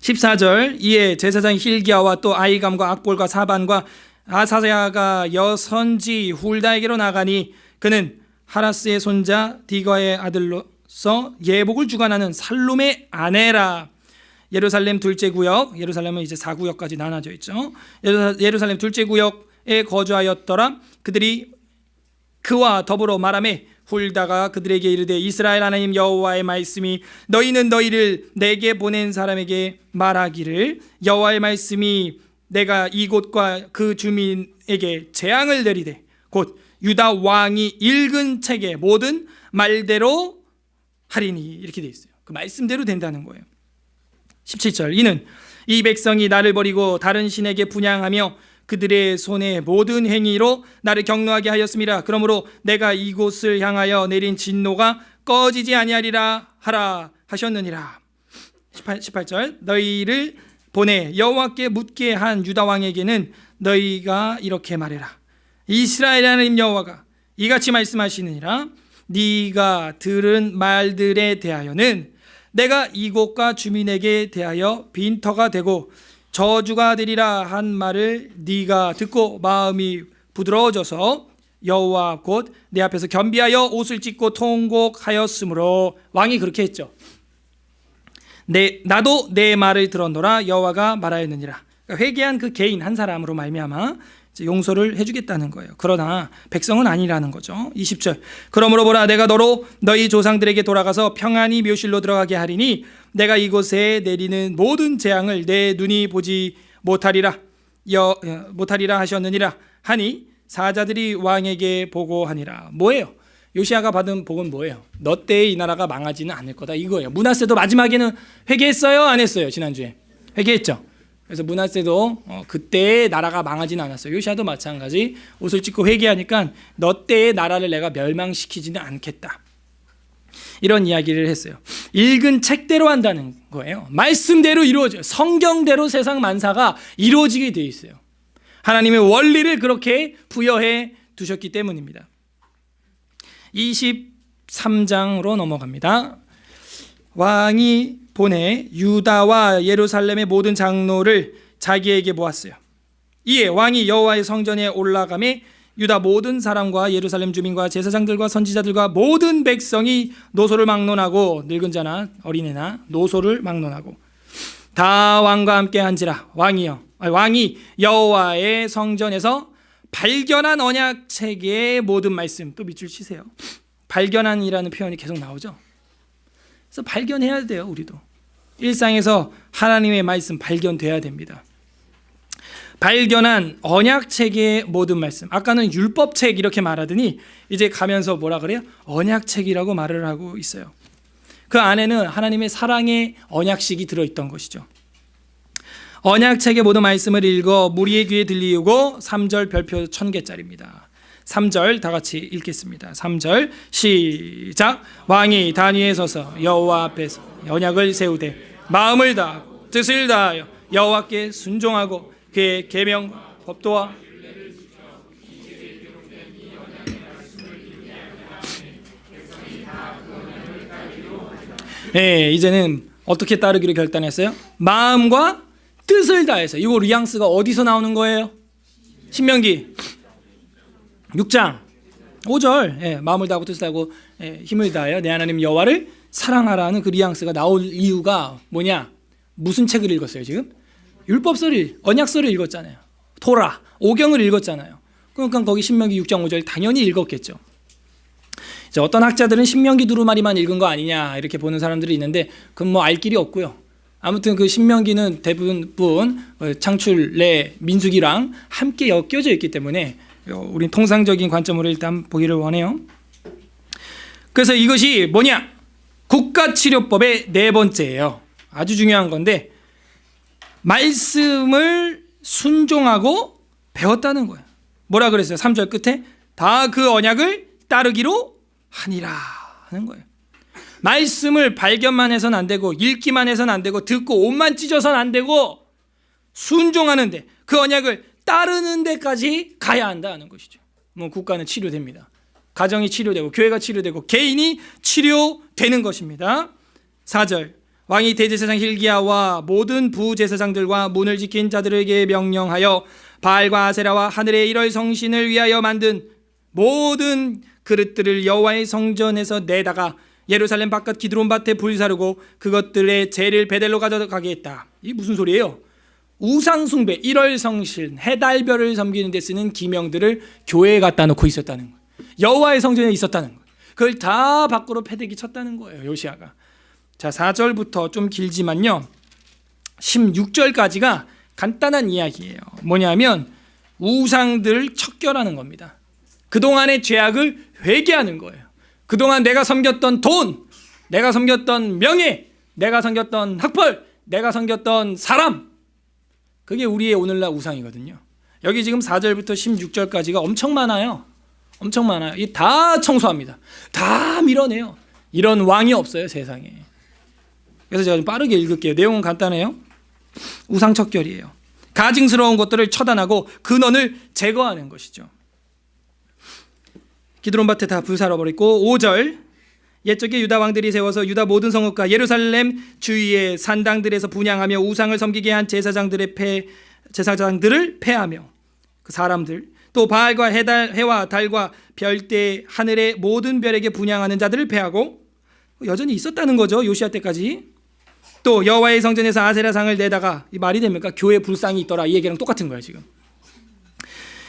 14절, 이에 제사장 힐기야와 또 아이감과 악볼과 사반과 아사야가 여선지 훌다에게로 나가니 그는 하라스의 손자 디거의 아들로서 예복을 주관하는 살룸의 아내라. 예루살렘 둘째 구역, 예루살렘은 이제 4구역까지 나눠져 있죠. 예루살렘 둘째 구역에 거주하였더라. 그들이 그와 더불어 말하매 훌다가 그들에게 이르되 이스라엘 하나님 여호와의 말씀이 너희는 너희를 내게 보낸 사람에게 말하기를 여호와의 말씀이 내가 이곳과 그 주민에게 재앙을 내리되 곧 유다 왕이 읽은 책의 모든 말대로 하리니, 이렇게 되어 있어요. 그 말씀대로 된다는 거예요. 17절, 이는 이 백성이 나를 버리고 다른 신에게 분향하며 그들의 손의 모든 행위로 나를 경노하게 하였음이라. 그러므로 내가 이곳을 향하여 내린 진노가 꺼지지 아니하리라 하라 하셨느니라. 18절, 너희를 보내 여호와께 묻게 한 유다 왕에게는 너희가 이렇게 말해라. 이스라엘 하나님 여호와가 이같이 말씀하시느니라. 네가 들은 말들에 대하여는 내가 이곳과 주민에게 대하여 빈터가 되고 저주가 되리라 한 말을 네가 듣고 마음이 부드러워져서 여호와 곧 내 앞에서 겸비하여 옷을 찢고 통곡하였으므로, 왕이 그렇게 했죠. 나도 내 말을 들었노라 여호와가 말하였느니라. 그러니까 회개한 그 개인 한 사람으로 말미암아 용서를 해주겠다는 거예요. 그러나 백성은 아니라는 거죠. 20절, 그러므로 보라, 내가 너로 너희 조상들에게 돌아가서 평안히 묘실로 들어가게 하리니 내가 이곳에 내리는 모든 재앙을 내 눈이 보지 못하리라 하셨느니라 하니 사자들이 왕에게 보고하니라. 뭐예요? 요시야가 받은 복은 뭐예요? 너 때에 이 나라가 망하지는 않을 거다, 이거예요. 므낫세도 마지막에는 회개했어요, 안 했어요? 지난주에 회개했죠. 그래서 므낫세도 그때의 나라가 망하지는 않았어요. 요시야도 마찬가지. 옷을 찢고 회개하니까 너 때의 나라를 내가 멸망시키지는 않겠다, 이런 이야기를 했어요. 읽은 책대로 한다는 거예요. 말씀대로 이루어져요. 성경대로 세상 만사가 이루어지게 되어 있어요. 하나님의 원리를 그렇게 부여해 두셨기 때문입니다. 23장으로 넘어갑니다. 왕이 보내 유다와 예루살렘의 모든 장로를 자기에게 모았어요. 이에 왕이 여호와의 성전에 올라가매 유다 모든 사람과 예루살렘 주민과 제사장들과 선지자들과 모든 백성이 노소를 막론하고, 늙은 자나 어린애나 노소를 막론하고 다 왕과 함께 한지라. 왕이 여호와의 성전에서 발견한 언약책의 모든 말씀, 또 밑줄 치세요. 발견한이라는 표현이 계속 나오죠. 그래서 발견해야 돼요. 우리도 일상에서 하나님의 말씀 발견돼야 됩니다. 발견한 언약책의 모든 말씀. 아까는 율법책 이렇게 말하더니 이제 가면서 뭐라 그래요? 언약책이라고 말을 하고 있어요. 그 안에는 하나님의 사랑의 언약식이 들어있던 것이죠. 언약책의 모든 말씀을 읽어 무리의 귀에 들리우고 3절 별표 1000개짜리입니다. 3절 다 같이 읽겠습니다. 3절 시작. 왕이 단위에 서서 여호와 앞에서 언약을 세우되 마음을 다하고 뜻을 다하여 여호와께 순종하고 그의 계명과 법도와 이제는 어떻게 따르기로 결단했어요? 마음과 뜻을 다해서. 이거 뉘앙스가 어디서 나오는 거예요? 신명기 6장 5절 마음을 다하고 뜻을 다하고 힘을 다하여 내 하나님 여호와를 사랑하라는 그 뉘앙스가 나올 이유가 뭐냐? 무슨 책을 읽었어요 지금? 율법서를, 언약서를 읽었잖아요. 토라, 오경을 읽었잖아요. 그러니까 거기 신명기 6장 5절 당연히 읽었겠죠. 이제 어떤 학자들은 신명기 두루마리만 읽은 거 아니냐 이렇게 보는 사람들이 있는데 그건 뭐 알 길이 없고요. 아무튼 그 신명기는 대부분 창출, 내 민수기랑 함께 엮여져 있기 때문에 우린 통상적인 관점으로 일단 보기를 원해요. 그래서 이것이 뭐냐? 국가치료법의 네 번째예요. 아주 중요한 건데 말씀을 순종하고 배웠다는 거예요. 뭐라 그랬어요? 3절 끝에 다 그 언약을 따르기로 하니라 하는 거예요. 말씀을 발견만 해서는 안 되고 읽기만 해서는 안 되고 듣고 옷만 찢어서는 안 되고 순종하는데 그 언약을 따르는 데까지 가야 한다는 것이죠. 뭐 국가는 치료됩니다. 가정이 치료되고 교회가 치료되고 개인이 치료되는 것입니다. 4절 왕이 대제사장 hil기야와 모든 부제사장들과 문을 지킨 자들에게 명령하여 바알과 아세라와 하늘의 일월 성신을 위하여 만든 모든 그릇들을 여호와의 성전에서 내다가 예루살렘 바깥 기드론 밭에 불사르고 그것들의 재를 베델로 가져가게 했다. 이게 무슨 소리예요? 우상 숭배, 일월 성신, 해달별을 섬기는 데 쓰는 기명들을 교회에 갖다 놓고 있었다는 거예요. 여호와의 성전에 있었다는 거예요. 그걸 다 밖으로 패대기 쳤다는 거예요, 요시야가. 자, 4절부터 좀 길지만요 16절까지가 간단한 이야기예요. 뭐냐면 우상들을 척결하는 겁니다. 그동안의 죄악을 회개하는 거예요. 그동안 내가 섬겼던 돈, 내가 섬겼던 명예, 내가 섬겼던 학벌, 내가 섬겼던 사람, 그게 우리의 오늘날 우상이거든요. 여기 지금 4절부터 16절까지가 엄청 많아요. 엄청 많아요. 이 다 청소합니다. 다 밀어내요. 이런 왕이 없어요, 세상에. 그래서 제가 좀 빠르게 읽을게요. 내용은 간단해요. 우상 척결이에요. 가증스러운 것들을 처단하고 근원을 제거하는 것이죠. 기드론밭에 다 불살아버리고 5절 옛적에 유다 왕들이 세워서 유다 모든 성읍과 예루살렘 주위의 산당들에서 분향하며 우상을 섬기게 한 제사장들을 패하며 그 사람들 또 바알과 해와 달과 별대 하늘의 모든 별에게 분향하는 자들을 패하고 여전히 있었다는 거죠. 요시야 때까지. 또 여호와의 성전에서 아세라상을 내다가 이 말이 됩니까? 교회 불상이 있더라 이 얘기랑 똑같은 거예요 지금.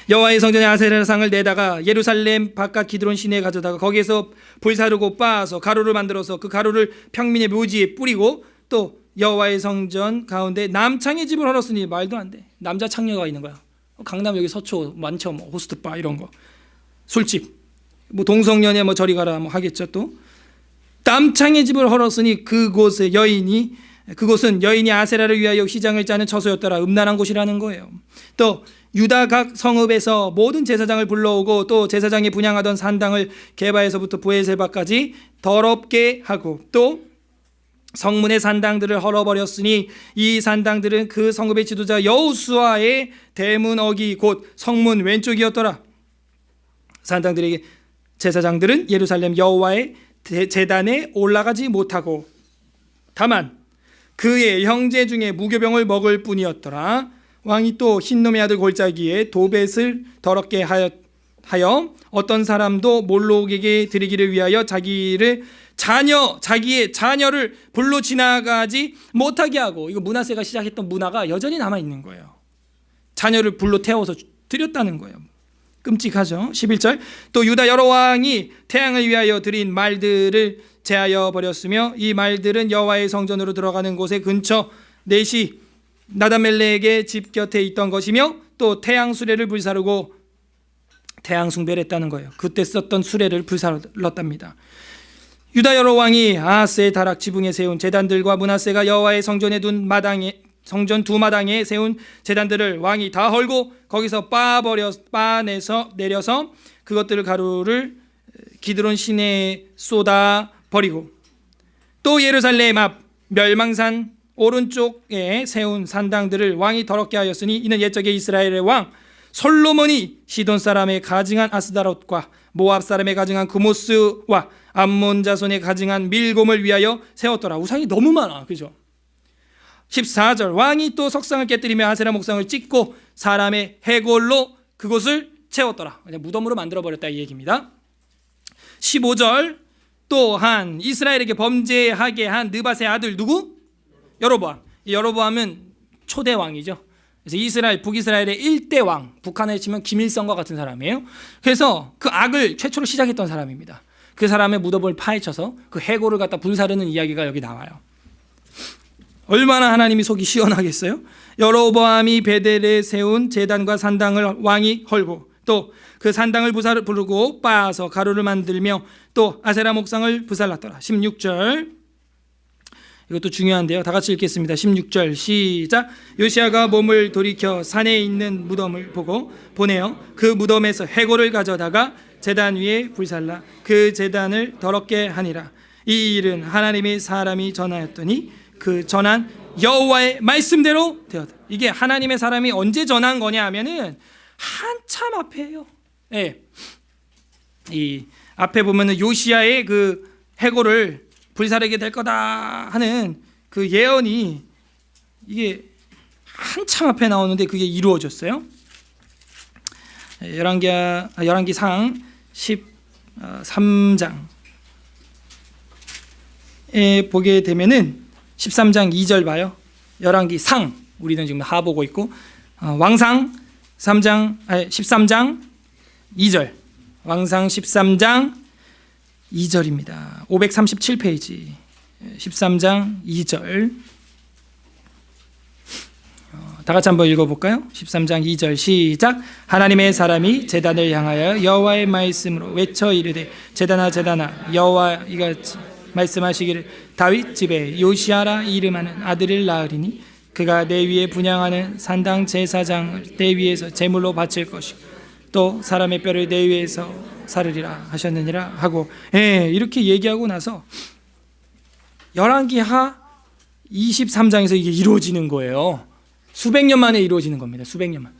여호와의 성전에 아세라상을 내다가 예루살렘 바깥 기드론 시내에 가져다가 거기에서 불사르고 빻아서 가루를 만들어서 그 가루를 평민의 묘지에 뿌리고 또 여호와의 성전 가운데 남창의 집을 헐었으니 말도 안 돼. 남자 창녀가 있는 거야. 강남 여기 서초 많죠. 뭐 호스트바 이런 거, 술집, 뭐 동성연애 뭐 저리 가라 뭐 하겠죠. 또 남창의 집을 헐었으니 그곳은 여인이 아세라를 위하여 휘장을 짜는 처소였더라. 음란한 곳이라는 거예요. 또 유다 각 성읍에서 모든 제사장을 불러오고 또 제사장이 분향하던 산당을 게바에서부터 브엘세바까지 더럽게 하고 또 성문의 산당들을 헐어버렸으니 이 산당들은 그 성읍의 지도자 여호수아의 대문어기 곧 성문 왼쪽이었더라. 산당들에게 제사장들은 예루살렘 여호와의 제단에 올라가지 못하고 다만 그의 형제 중에 무교병을 먹을 뿐이었더라. 왕이 또 흰놈의 아들 골짜기에 도벳을 더럽게 하여 어떤 사람도 몰록에게 드리기를 위하여 자기의 자녀를 불로 지나가지 못하게 하고, 이거 므낫세가 시작했던 문화가 여전히 남아있는 거예요. 자녀를 불로 태워서 드렸다는 거예요. 끔찍하죠. 11절 또 유다 여러 왕이 태양을 위하여 드린 말들을 제하여 버렸으며 이 말들은 여호와의 성전으로 들어가는 곳의 근처 넷이 나다멜렉의 집 곁에 있던 것이며 또 태양 수레를 불사르고 태양 숭배를 했다는 거예요. 그때 썼던 수레를 불살랐답니다. 유다 여러 왕이 아하스의 다락 지붕에 세운 제단들과 므낫세가 여호와의 성전에 둔 성전 두 마당에 세운 제단들을 왕이 다 헐고 거기서 빠내서 내려서 그것들을 가루를 기드론 시내에 쏟아 버리고 또 예루살렘 앞 멸망산 오른쪽에 세운 산당들을 왕이 더럽게 하였으니 이는 옛적의 이스라엘의 왕 솔로몬이 시돈 사람의 가증한 아스다롯과 모압 사람의 가증한 구모스와 암몬 자손의 가증한 밀곰을 위하여 세웠더라. 우상이 너무 많아. 그죠? 14절 왕이 또 석상을 깨뜨리며 아세라 목상을 찍고 사람의 해골로 그곳을 채웠더라. 그냥 무덤으로 만들어버렸다 이 얘기입니다. 15절 또한 이스라엘에게 범죄하게 한 느밧의 아들 누구? 여로보암. 이 여로보암은 초대 왕이죠. 그래서 이스라엘 북이스라엘의 1대 왕, 북한에 치면 김일성과 같은 사람이에요. 그래서 그 악을 최초로 시작했던 사람입니다. 그 사람의 무덤을 파헤쳐서 그 해골을 갖다 불사르는 이야기가 여기 나와요. 얼마나 하나님이 속이 시원하겠어요? 여로보암이 베델에 세운 제단과 산당을 왕이 헐고 또 그 산당을 부르고 빻아서 가루를 만들며 또 아세라 목상을 부살랐더라. 16절 이것도 중요한데요. 다 같이 읽겠습니다. 16절 시작. 요시야가 몸을 돌이켜 산에 있는 무덤을 보고 보내어 그 무덤에서 해골을 가져다가 제단 위에 불살라 그 제단을 더럽게 하니라. 이 일은 하나님의 사람이 전하였더니 그 전한 여호와의 말씀대로 되었다. 이게 하나님의 사람이 언제 전한 거냐 하면은 한참 앞에요. 예. 이 앞에 보면은 요시야의 그 해골을 불사르게 될 거다 하는 그 예언이 이게 한참 앞에 나오는데 그게 이루어졌어요. 열왕기상 13장에 보게 되면은 13장 2절 봐요. 열왕기상 우리는 지금 하 보고 있고 왕상 13장 2절 왕상 13장 2절입니다. 537페이지 13장 2절 다 같이 한번 읽어볼까요? 13장 2절 시작. 하나님의 사람이 제단을 향하여 여호와의 말씀으로 외쳐 이르되 제단아 제단아 여호와 이같이 말씀하시기를 다윗 집에 요시야라 이름하는 아들을 낳으리니 그가 내 위에 분향하는 산당 제사장을 내 위에서 제물로 바칠 것이고 또 사람의 뼈를 내 위에서 사르리라 하셨느니라 하고 이렇게 얘기하고 나서 열왕기하 23장에서 이게 이루어지는 거예요. 수백 년 만에 이루어지는 겁니다. 수백 년 만.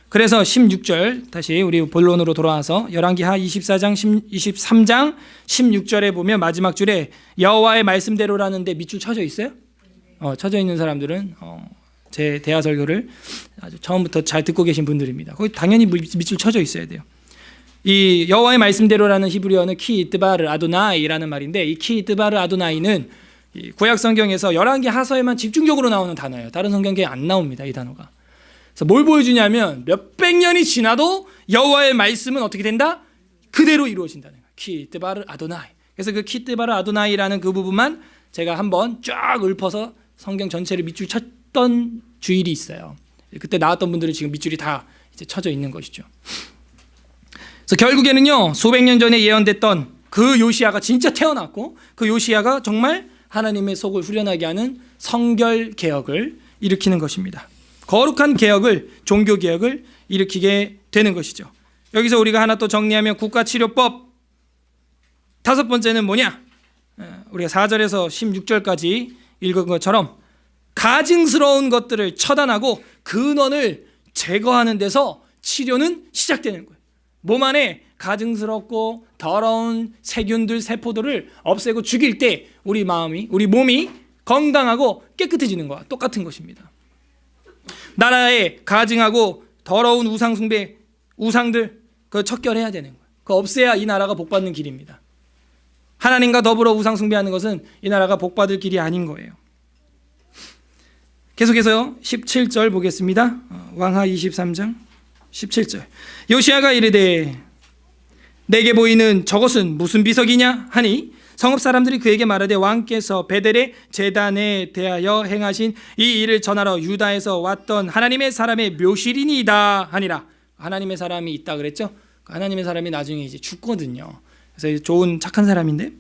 그래서 16절 다시 우리 본론으로 돌아와서 열왕기하 23장 16절에 보면 마지막 줄에 여호와의 말씀대로라는데 밑줄 쳐져 있어요? 쳐져 있는 사람들은 제 대화 설교를 아주 처음부터 잘 듣고 계신 분들입니다. 거기 당연히 밑줄 쳐져 있어야 돼요. 이 여호와의 말씀대로라는 히브리어는 키 이트바르 아도나이라는 말인데 이 키 이트바르 아도나이는 이 구약 성경에서 열왕기 하서에만 집중적으로 나오는 단어예요. 다른 성경에 안 나옵니다. 이 단어가. 그래서 뭘 보여주냐면 몇백 년이 지나도 여호와의 말씀은 어떻게 된다? 그대로 이루어진다는 거예요. 키 이트바르 아도나이. 그래서 그 키 이트바르 아도나이라는 그 부분만 제가 한번 쫙 읊어서 성경 전체를 밑줄 쳤던 주일이 있어요. 그때 나왔던 분들은 지금 밑줄이 다 이제 쳐져 있는 것이죠. 그래서 결국에는요 수백 년 전에 예언됐던 그 요시야가 진짜 태어났고 그 요시야가 정말 하나님의 속을 후련하게 하는 성결 개혁을 일으키는 것입니다. 거룩한 개혁을 종교 개혁을 일으키게 되는 것이죠. 여기서 우리가 하나 또 정리하면 국가치료법 다섯 번째는 뭐냐? 우리가 4절에서 16절까지 읽은 것처럼 가증스러운 것들을 처단하고 근원을 제거하는 데서 치료는 시작되는 거예요. 몸 안에 가증스럽고 더러운 세균들, 세포들을 없애고 죽일 때 우리 마음이, 우리 몸이 건강하고 깨끗해지는 것과 똑같은 것입니다. 나라에 가증하고 더러운 우상 숭배, 우상들 그거 척결해야 되는 거예요. 그거 없애야 이 나라가 복받는 길입니다. 하나님과 더불어 우상 숭배하는 것은 이 나라가 복받을 길이 아닌 거예요. 계속해서요 17절 보겠습니다. 왕하 23장 17절 요시야가 이르되 내게 보이는 저것은 무슨 비석이냐 하니 성읍 사람들이 그에게 말하되 왕께서 베델의 제단에 대하여 행하신 이 일을 전하러 유다에서 왔던 하나님의 사람의 묘실이니이다 하니라. 하나님의 사람이 있다 그랬죠. 하나님의 사람이 나중에 이제 죽거든요. 그래서 좋은 착한 사람인데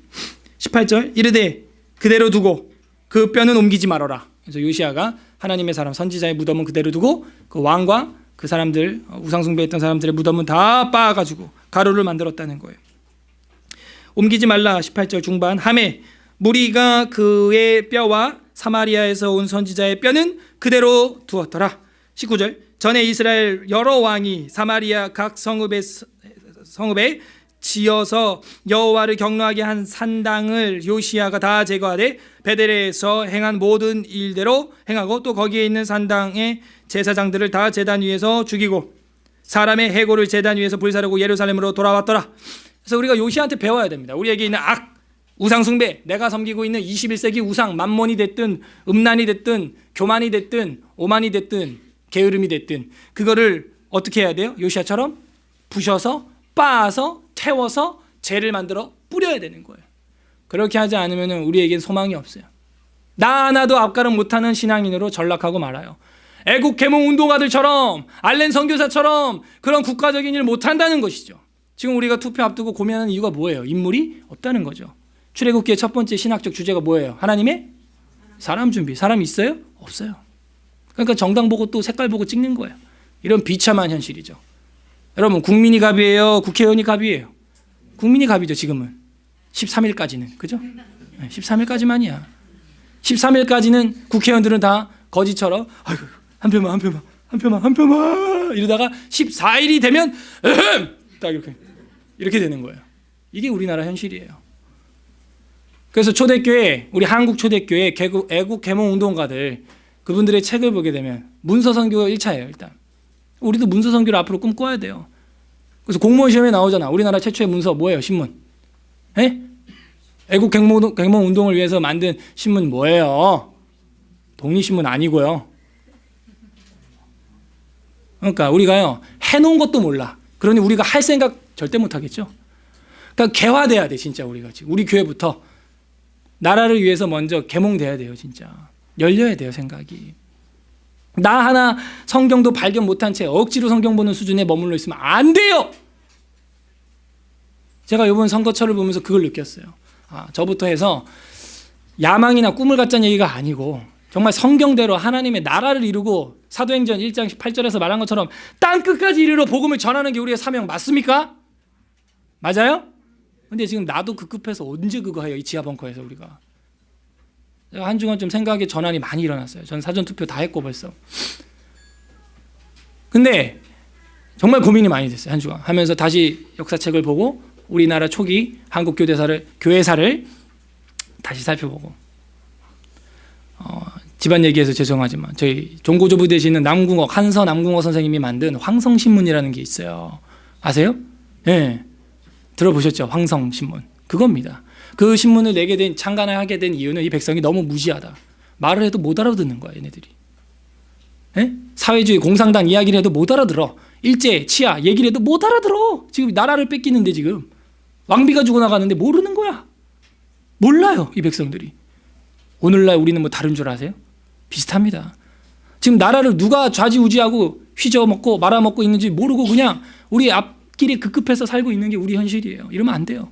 18절 이르되 그대로 두고 그 뼈는 옮기지 말아라. 그래서 요시야가 하나님의 사람 선지자의 무덤은 그대로 두고 그 왕과 그 사람들 우상 숭배했던 사람들의 무덤은 다 빻아가지고 가루를 만들었다는 거예요. 옮기지 말라 18절 중반. 하매 무리가 그의 뼈와 사마리아에서 온 선지자의 뼈는 그대로 두었더라. 19절. 전에 이스라엘 여러 왕이 사마리아 각 성읍에 지어서 여호와를 경노하게 한 산당을 요시야가 다 제거하되 베델에서 행한 모든 일대로 행하고 또 거기에 있는 산당의 제사장들을 다 제단 위에서 죽이고 사람의 해골을 제단 위에서 불사르고 예루살렘으로 돌아왔더라. 그래서 우리가 요시야한테 배워야 됩니다. 우리에게 있는 우상 숭배, 내가 섬기고 있는 21세기 우상, 만몬이 됐든 음란이 됐든 교만이 됐든 오만이 됐든 게으름이 됐든 그거를 어떻게 해야 돼요? 요시야처럼 부셔서 빻아서 태워서 재를 만들어 뿌려야 되는 거예요. 그렇게 하지 않으면 우리에겐 소망이 없어요. 나 하나도 앞가름 못하는 신앙인으로 전락하고 말아요. 애국 계몽 운동가들처럼 알렌 선교사처럼 그런 국가적인 일 못한다는 것이죠. 지금 우리가 투표 앞두고 고민하는 이유가 뭐예요? 인물이 없다는 거죠. 출애굽기의 첫 번째 신학적 주제가 뭐예요? 하나님의 사람 준비. 사람 있어요? 없어요. 그러니까 정당 보고 또 색깔 보고 찍는 거예요. 이런 비참한 현실이죠. 여러분, 국민이 갑이에요? 국회의원이 갑이에요? 국민이 갑이죠, 지금은. 13일까지는. 그죠? 13일까지만이야. 13일까지는 국회의원들은 다 거지처럼 아이고, 한 표만 이러다가 14일이 되면 딱 이렇게 되는 거예요. 이게 우리나라 현실이에요. 그래서 초대교회, 우리 한국 초대교회 애국 계몽 운동가들 그분들의 책을 보게 되면 문서선교 1차예요. 일단 우리도 문서선교를 앞으로 꿈꿔야 돼요. 그래서 공무원 시험에 나오잖아. 우리나라 최초의 문서 뭐예요? 신문. 에? 애국 계몽 운동을 위해서 만든 신문 뭐예요? 독립신문 아니고요. 그러니까 우리가요 해놓은 것도 몰라. 그러니 우리가 할 생각 절대 못 하겠죠. 그러니까 개화돼야 돼 진짜 우리가 지금 우리 교회부터 나라를 위해서 먼저 계몽돼야 돼요 진짜. 열려야 돼요 생각이. 나 하나 성경도 발견 못한 채 억지로 성경 보는 수준에 머물러 있으면 안 돼요. 제가 이번 선거철을 보면서 그걸 느꼈어요. 저부터 해서 야망이나 꿈을 갖자는 얘기가 아니고 정말 성경대로 하나님의 나라를 이루고 사도행전 1장 18절에서 말한 것처럼 땅끝까지 이르러 복음을 전하는 게 우리의 사명 맞습니까? 맞아요? 근데 지금 나도 급급해서 언제 그거 해요? 이 지하 벙커에서 우리가. 제가 한중간 좀 생각에 전환이 많이 일어났어요. 전 사전투표 다 했고 벌써. 근데 정말 고민이 많이 됐어요. 한중간 하면서 다시 역사책을 보고 우리나라 초기 한국 교회사를 다시 살펴보고 집안 얘기해서 죄송하지만 저희 종고조부 되시는 한서 남궁옥 선생님이 만든 황성신문이라는 게 있어요. 아세요? 네. 들어보셨죠? 황성신문. 그겁니다. 그 신문을 창간하게 된 이유는 이 백성이 너무 무지하다. 말을 해도 못 알아듣는 거야 얘네들이. 네? 사회주의 공산당 이야기를 해도 못 알아들어. 일제 치하 얘기를 해도 못 알아들어. 지금 나라를 뺏기는데 지금 왕비가 죽어나가는데 모르는 거야. 몰라요 이 백성들이. 오늘날 우리는 뭐 다른 줄 아세요? 비슷합니다. 지금 나라를 누가 좌지우지하고 휘저어먹고 말아먹고 있는지 모르고 그냥 우리 앞길에 급급해서 살고 있는 게 우리 현실이에요. 이러면 안 돼요.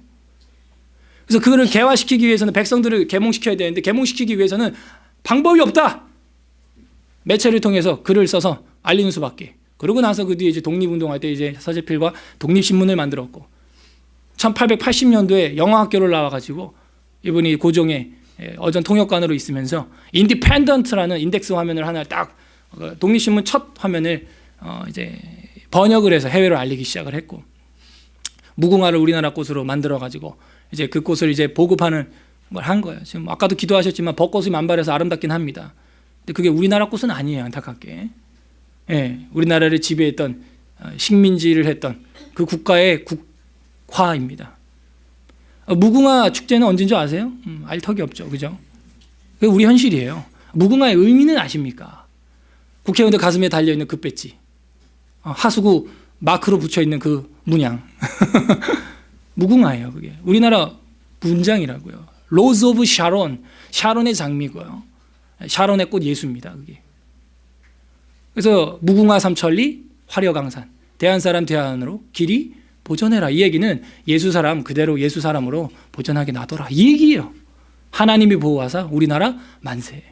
그래서 그거를 개화시키기 위해서는 백성들을 계몽시켜야 되는데 계몽시키기 위해서는 방법이 없다. 매체를 통해서 글을 써서 알리는 수밖에. 그러고 나서 그 뒤에 이제 독립운동할 때 이제 서재필과 독립신문을 만들었고 1880년도에 영어학교를 나와가지고 이분이 고종의 어전 통역관으로 있으면서 인디펜던트라는 인덱스 화면을 하나 딱 독립신문 첫 화면을 이제 번역을 해서 해외로 알리기 시작을 했고 무궁화를 우리나라 꽃으로 만들어가지고 이제 그 꽃을 이제 보급하는 걸 한 거예요. 지금 아까도 기도하셨지만 벚꽃이 만발해서 아름답긴 합니다. 근데 그게 우리나라 꽃은 아니에요. 안타깝게. 예, 우리나라를 지배했던 식민지를 했던 그 국가의 국화입니다. 무궁화 축제는 언제인 줄 아세요? 알 턱이 없죠. 그죠? 그게 우리 현실이에요. 무궁화의 의미는 아십니까? 국회의원들 가슴에 달려있는 그 배지. 하수구 마크로 붙여있는 그 문양. 무궁화예요. 그게. 우리나라 문장이라고요. 로즈 오브 샤론. 샤론의 장미고요. 샤론의 꽃 예수입니다. 그게. 그래서 무궁화 삼천리 화려강산. 대한 사람 대한으로 길이 보존해라. 이 얘기는 예수 사람 그대로 예수 사람으로 보존하게 놔둬라. 이 얘기예요. 하나님이 보호하사 우리나라 만세.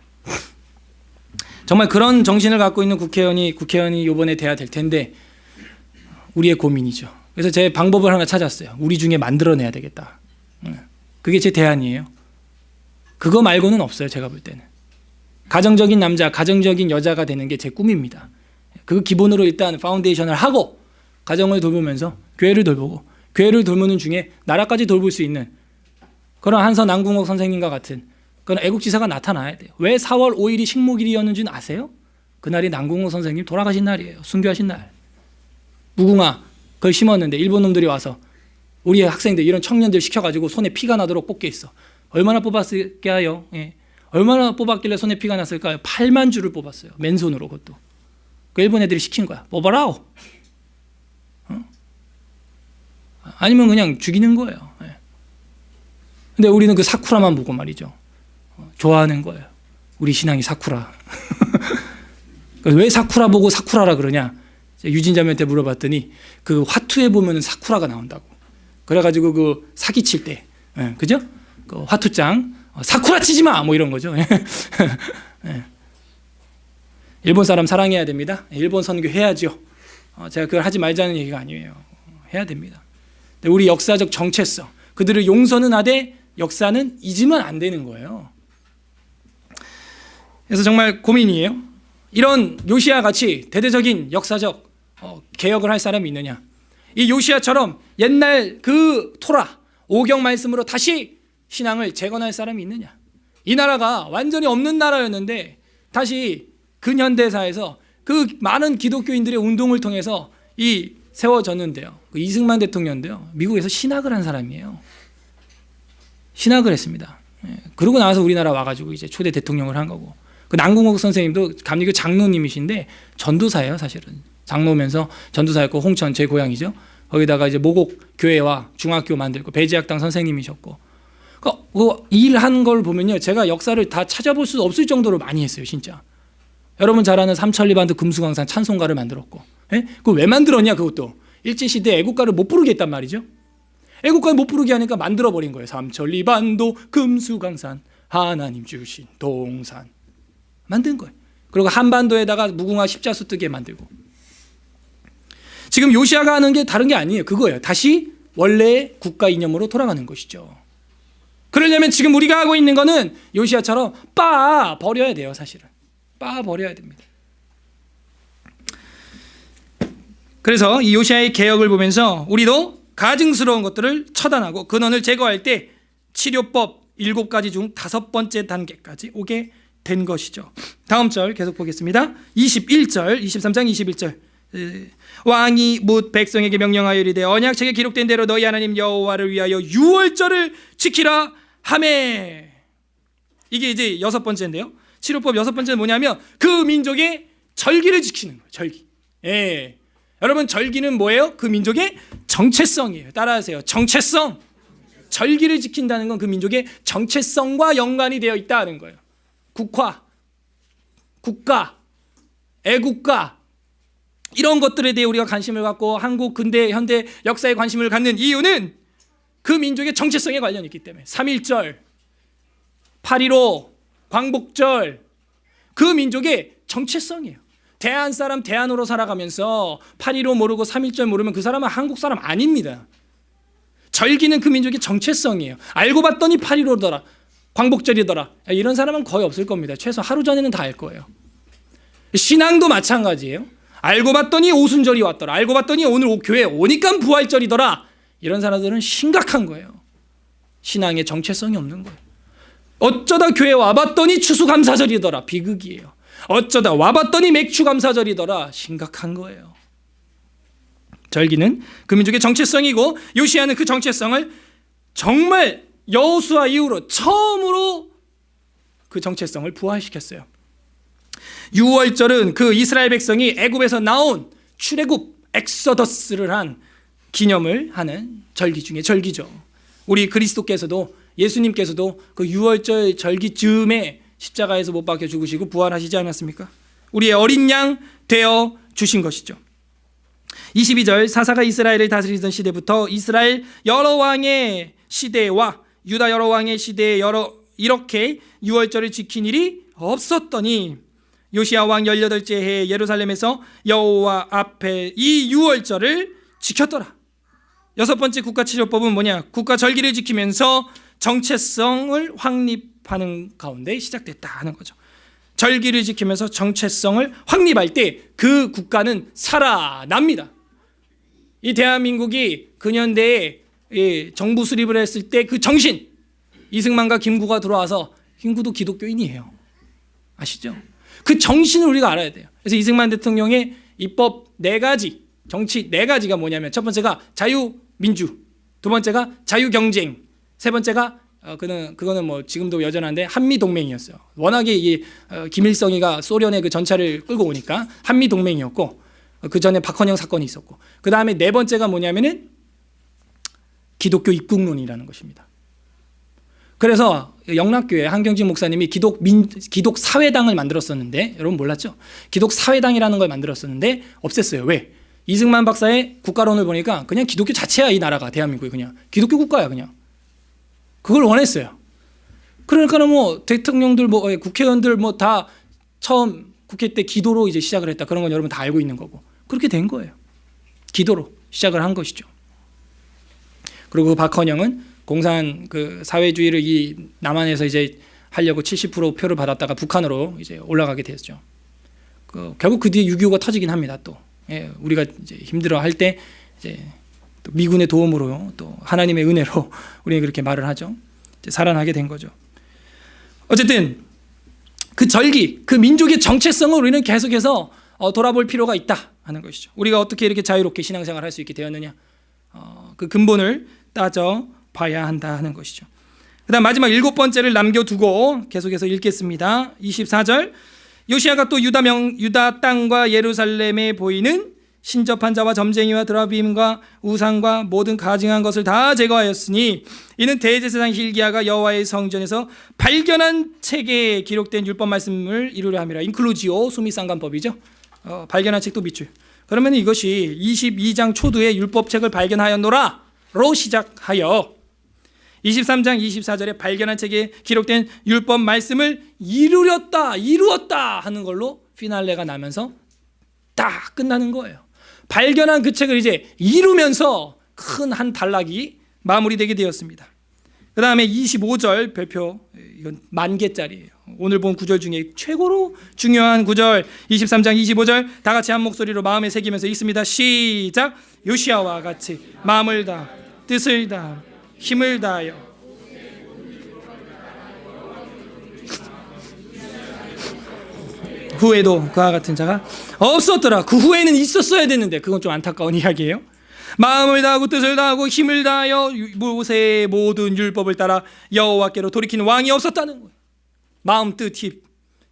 정말 그런 정신을 갖고 있는 국회의원이 이번에 돼야 될 텐데 우리의 고민이죠. 그래서 제 방법을 하나 찾았어요. 우리 중에 만들어내야 되겠다. 그게 제 대안이에요. 그거 말고는 없어요. 제가 볼 때는. 가정적인 남자, 가정적인 여자가 되는 게 제 꿈입니다. 그 기본으로 일단 파운데이션을 하고 가정을 돌보면서 교회를 돌보고 교회를 돌보는 중에 나라까지 돌볼 수 있는 그런 한선 안궁옥 선생님과 같은 그런 애국지사가 나타나야 돼요. 왜 4월 5일이 식목일이었는지는 아세요? 그날이 남궁옥 선생님 돌아가신 날이에요. 순교하신 날. 무궁화 그걸 심었는데 일본 놈들이 와서 우리 학생들 이런 청년들 시켜가지고 손에 피가 나도록 뽑게 했어. 얼마나 뽑았을까요? 예. 얼마나 뽑았길래 손에 피가 났을까요? 8만 줄을 뽑았어요. 맨손으로 그것도. 그 일본 애들이 시킨 거야. 뽑아라오. 아니면 그냥 죽이는 거예요. 예. 근데 우리는 그 사쿠라만 보고 말이죠. 좋아하는 거예요. 우리 신앙이 사쿠라. 왜 사쿠라 보고 사쿠라라 그러냐? 유진자매한테 물어봤더니 그 화투에 보면 사쿠라가 나온다고. 그래가지고 그 사기칠 때, 예, 그죠? 그 화투장 사쿠라 치지 마! 뭐 이런 거죠. 예. 일본 사람 사랑해야 됩니다. 일본 선교 해야죠. 제가 그걸 하지 말자는 얘기가 아니에요. 해야 됩니다. 우리 역사적 정체성, 그들을 용서는 하되 역사는 잊으면 안 되는 거예요. 그래서 정말 고민이에요. 이런 요시야 같이 대대적인 역사적 개혁을 할 사람이 있느냐? 이 요시야처럼 옛날 그 토라, 오경 말씀으로 다시 신앙을 재건할 사람이 있느냐? 이 나라가 완전히 없는 나라였는데 다시 근현대사에서 그 많은 기독교인들의 운동을 통해서 이 세워졌는데요. 그 이승만 대통령도요. 미국에서 신학을 한 사람이에요. 신학을 했습니다. 그러고 나서 우리나라 와가지고 이제 초대 대통령을 한 거고. 그 남궁옥 선생님도 감리교 장로님이신데 전도사예요, 사실은. 장로면서 전도사였고 홍천 제 고향이죠. 거기다가 이제 모곡 교회와 중학교 만들고 배지학당 선생님이셨고. 그 일한 걸 보면요, 제가 역사를 다 찾아볼 수 없을 정도로 많이 했어요, 진짜. 여러분 잘 아는 삼천리반도 금수강산 찬송가를 만들었고. 예? 그걸 왜 만들었냐, 그것도. 일제시대 애국가를 못 부르게 했단 말이죠. 애국가를 못 부르게 하니까 만들어버린 거예요. 삼천리반도 금수강산 하나님 주신 동산. 만든 거예요. 그리고 한반도에다가 무궁화 십자수 뜨게 만들고. 지금 요시아가 하는 게 다른 게 아니에요. 그거예요. 다시 원래의 국가 이념으로 돌아가는 것이죠. 그러려면 지금 우리가 하고 있는 거는 요시아처럼 버려야 돼요, 사실은. 버려야 됩니다. 그래서 이 요시아의 개혁을 보면서 우리도 가증스러운 것들을 처단하고 근원을 제거할 때 치료법 7가지 중 5번째 단계까지 오게 된 것이죠. 다음 절 계속 보겠습니다. 21절, 23장 21절. 왕이 묻 백성에게 명령하여 이르되 언약책에 기록된 대로 너희 하나님 여호와를 위하여 유월절을 지키라 하매. 이게 이제 6번째인데요. 치료법 6번째는 뭐냐면 그 민족의 절기를 지키는 거예요. 절기. 예. 여러분 절기는 뭐예요? 그 민족의 정체성이에요. 따라하세요. 정체성. 절기를 지킨다는 건 그 민족의 정체성과 연관이 되어 있다는 거예요. 국화, 국가, 애국가 이런 것들에 대해 우리가 관심을 갖고 한국 근대 현대 역사에 관심을 갖는 이유는 그 민족의 정체성에 관련이 있기 때문에 3.1절, 8.15, 광복절 그 민족의 정체성이에요. 대한 사람 대한으로 살아가면서 8.15 모르고 3.1절 모르면 그 사람은 한국 사람 아닙니다. 절기는 그 민족의 정체성이에요. 알고 봤더니 8.15더라. 광복절이더라. 이런 사람은 거의 없을 겁니다. 최소 하루 전에는 다 알 거예요. 신앙도 마찬가지예요. 알고 봤더니 오순절이 왔더라. 알고 봤더니 오늘 교회에 오니까 부활절이더라. 이런 사람들은 심각한 거예요. 신앙의 정체성이 없는 거예요. 어쩌다 교회에 와봤더니 추수감사절이더라. 비극이에요. 어쩌다 와봤더니 맥추감사절이더라. 심각한 거예요. 절기는 그 민족의 정체성이고 요시야는 그 정체성을 정말 여호수아 이후로 처음으로 그 정체성을 부활시켰어요. 유월절은 그 이스라엘 백성이 애굽에서 나온 출애굽 엑소더스를 한 기념을 하는 절기 중에 절기죠. 우리 그리스도께서도 예수님께서도 그 유월절 절기 즈음에 십자가에서 못 박혀 죽으시고 부활하시지 않았습니까? 우리의 어린 양 되어 주신 것이죠. 22절 사사가 이스라엘을 다스리던 시대부터 이스라엘 여러 왕의 시대와 유다 여러 왕의 시대에 이렇게 유월절을 지킨 일이 없었더니 요시야 왕 18째 해에 예루살렘에서 여호와 앞에 이 유월절을 지켰더라. 여섯 번째 국가치료법은 뭐냐? 국가 절기를 지키면서 정체성을 확립하는 가운데 시작됐다 하는 거죠. 절기를 지키면서 정체성을 확립할 때 그 국가는 살아납니다. 이 대한민국이 근현대에 정부 수립을 했을 때 그 정신, 이승만과 김구가 들어와서, 김구도 기독교인이에요. 아시죠? 그 정신을 우리가 알아야 돼요. 그래서 이승만 대통령의 입법 4가지, 정치 4가지가 뭐냐면, 첫 번째가 자유민주, 두 번째가 자유경쟁, 세 번째가 그거는 뭐 지금도 여전한데 한미동맹이었어요. 워낙에 이 김일성이가 소련의 그 전차를 끌고 오니까 한미동맹이었고, 그 전에 박헌영 사건이 있었고, 그 다음에 4번째가 뭐냐면은 기독교 입국론이라는 것입니다. 그래서 영락교회 한경직 목사님이 기독 사회당을 만들었었는데, 여러분 몰랐죠? 기독 사회당이라는 걸 만들었었는데 없앴어요. 왜? 이승만 박사의 국가론을 보니까 그냥 기독교 자체야, 이 나라가, 대한민국이 그냥 기독교 국가야 그냥. 그걸 원했어요. 그러니까는 뭐 대통령들, 뭐 국회의원들 뭐 다 처음 국회 때 기도로 이제 시작을 했다. 그런 건 여러분 다 알고 있는 거고, 그렇게 된 거예요. 기도로 시작을 한 것이죠. 그리고 박헌영은 공산 그 사회주의를 이 남한에서 이제 하려고 70% 표를 받았다가 북한으로 이제 올라가게 됐죠. 결국 그 뒤에 6.25가 터지긴 합니다. 또 우리가 이제 힘들어할 때 이제 또 미군의 도움으로, 또 하나님의 은혜로 우리는 그렇게 말을 하죠. 이제 살아나게 된 거죠. 어쨌든 그 절기, 그 민족의 정체성을 우리는 계속해서 돌아볼 필요가 있다 하는 것이죠. 우리가 어떻게 이렇게 자유롭게 신앙생활을 할 수 있게 되었느냐, 그 근본을 따져 봐야 한다 하는 것이죠. 그 다음 마지막 7번째를 남겨두고 계속해서 읽겠습니다. 24절, 요시야가 또 유다 땅과 예루살렘에 보이는 신접한 자와 점쟁이와 드라빔과 우상과 모든 가증한 것을 다 제거하였으니, 이는 대제사장 hil기야가 여호와의 성전에서 발견한 책에 기록된 율법 말씀을 이루려 함이라. 인클루지오 수미상관법이죠. 발견한 책도 밑줄. 그러면 이것이 22장 초두에 율법책을 발견하였노라로 시작하여 23장 24절에 발견한 책에 기록된 율법 말씀을 이루었다 하는 걸로 피날레가 나면서 딱 끝나는 거예요. 발견한 그 책을 이제 이루면서 큰 한 단락이 마무리되게 되었습니다. 그 다음에 25절 별표, 이건 10,000개짜리예요. 오늘 본 구절 중에 최고로 중요한 구절, 23장 25절 다 같이 한 목소리로 마음에 새기면서 읽습니다. 시작. 요시야와 같이 마음을 다, 뜻을 다, 힘을 다하여 후에도 그와 같은 자가 없었더라. 그 후에는 있었어야 됐는데, 그건 좀 안타까운 이야기예요. 마음을 다하고 뜻을 다하고 힘을 다하여 모세의 모든 율법을 따라 여호와께로 돌이키는 왕이 없었다는 거예요. 마음, 뜻, 힘.